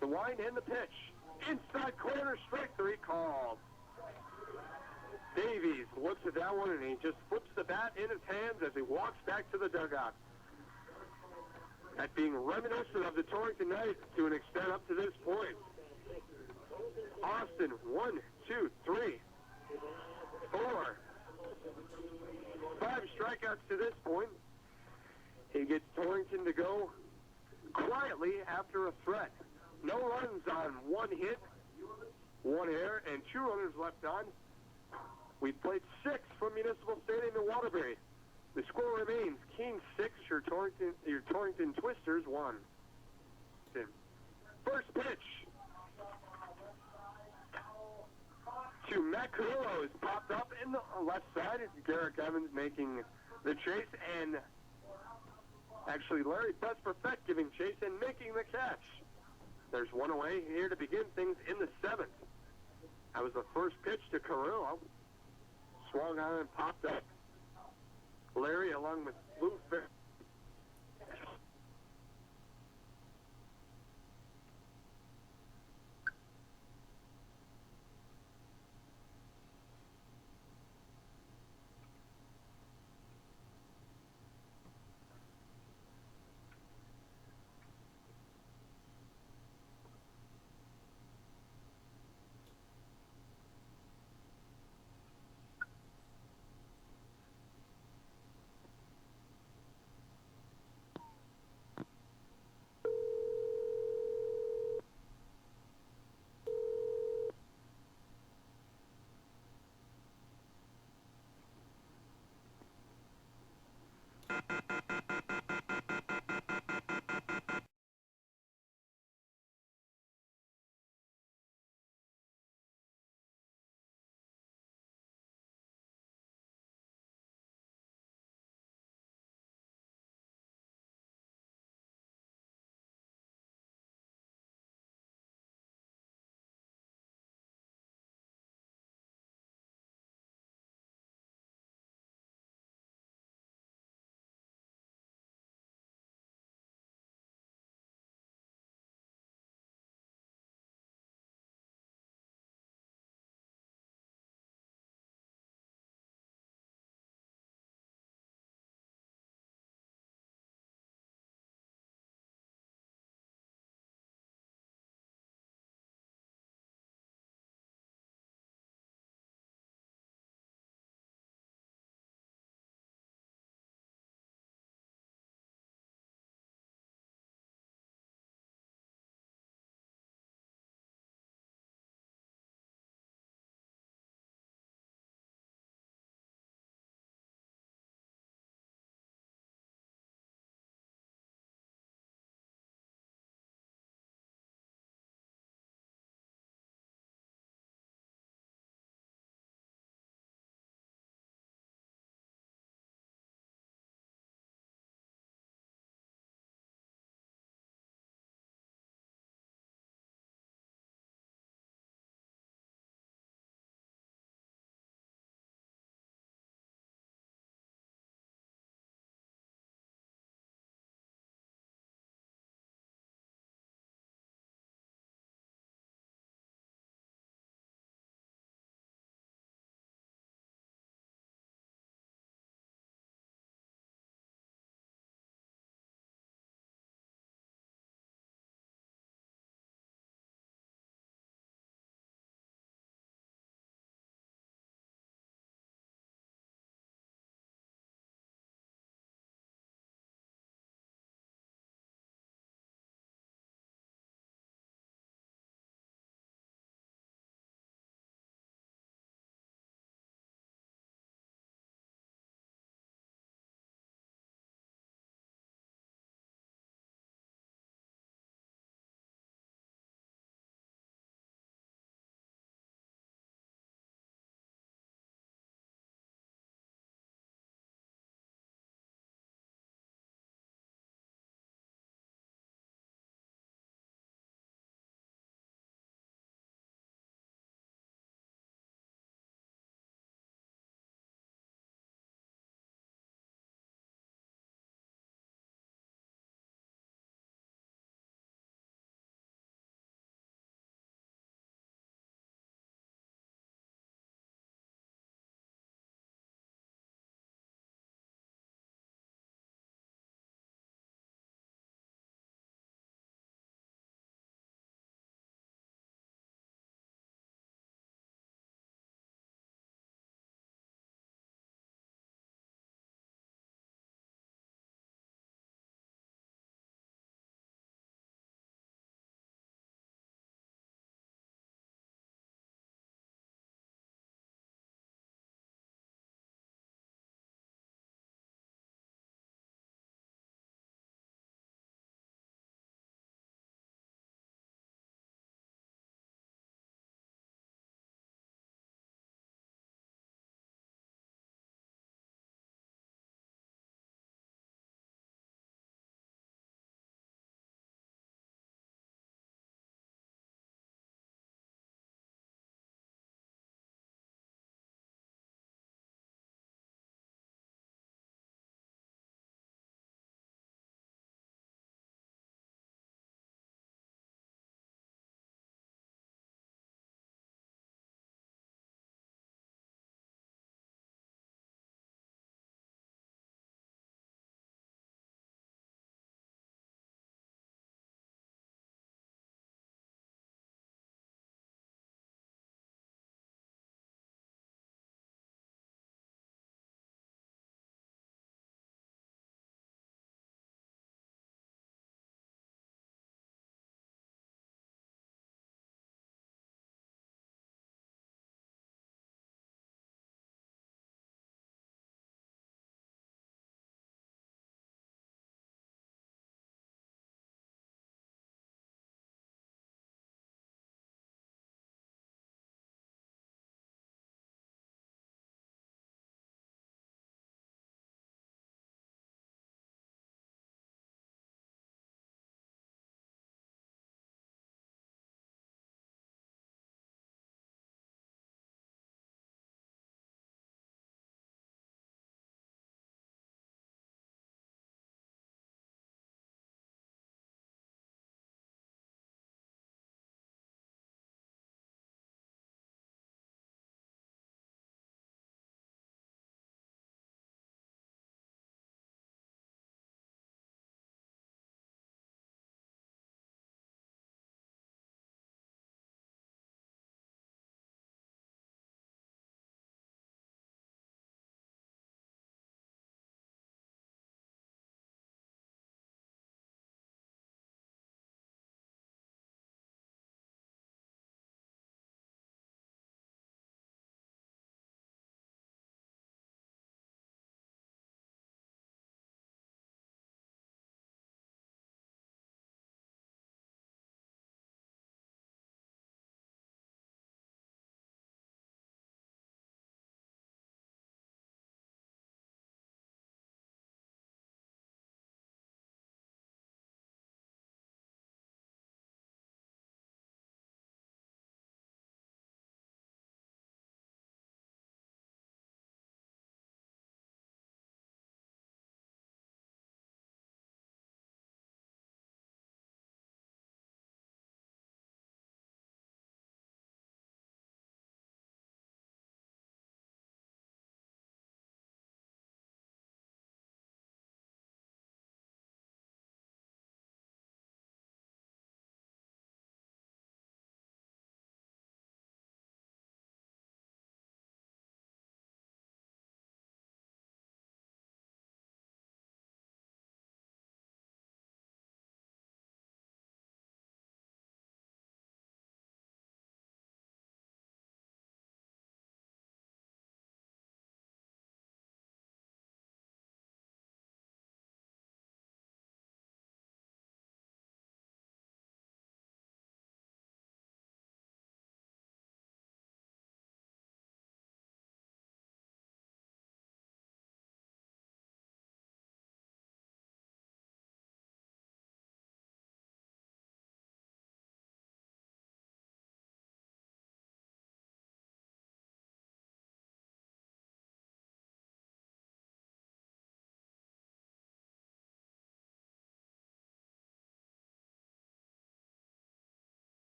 The wind and the pitch. Inside corner, strike 3 called. Davies looks at that one and he just flips the bat in his hands as he walks back to the dugout. That being reminiscent of the Torrington night to an extent up to this point. Austin, 1, 2, 3, 4, 5 strikeouts to this point. He gets Torrington to go quietly after a threat. No runs on 1 hit, 1 error, and 2 runners left on. We played 6 from Municipal Stadium in Waterbury. The score remains Keene 6, your Torrington Twisters 1. First pitch to Matt Carrillo is popped up in the left side. Garrick Evans making the chase, and actually Larry Best-Perfect giving chase and making the catch. There's 1 away here to begin things in the 7th. That was the first pitch to Carrillo. Swung on and popped up. Larry, along with Lou Ferrell,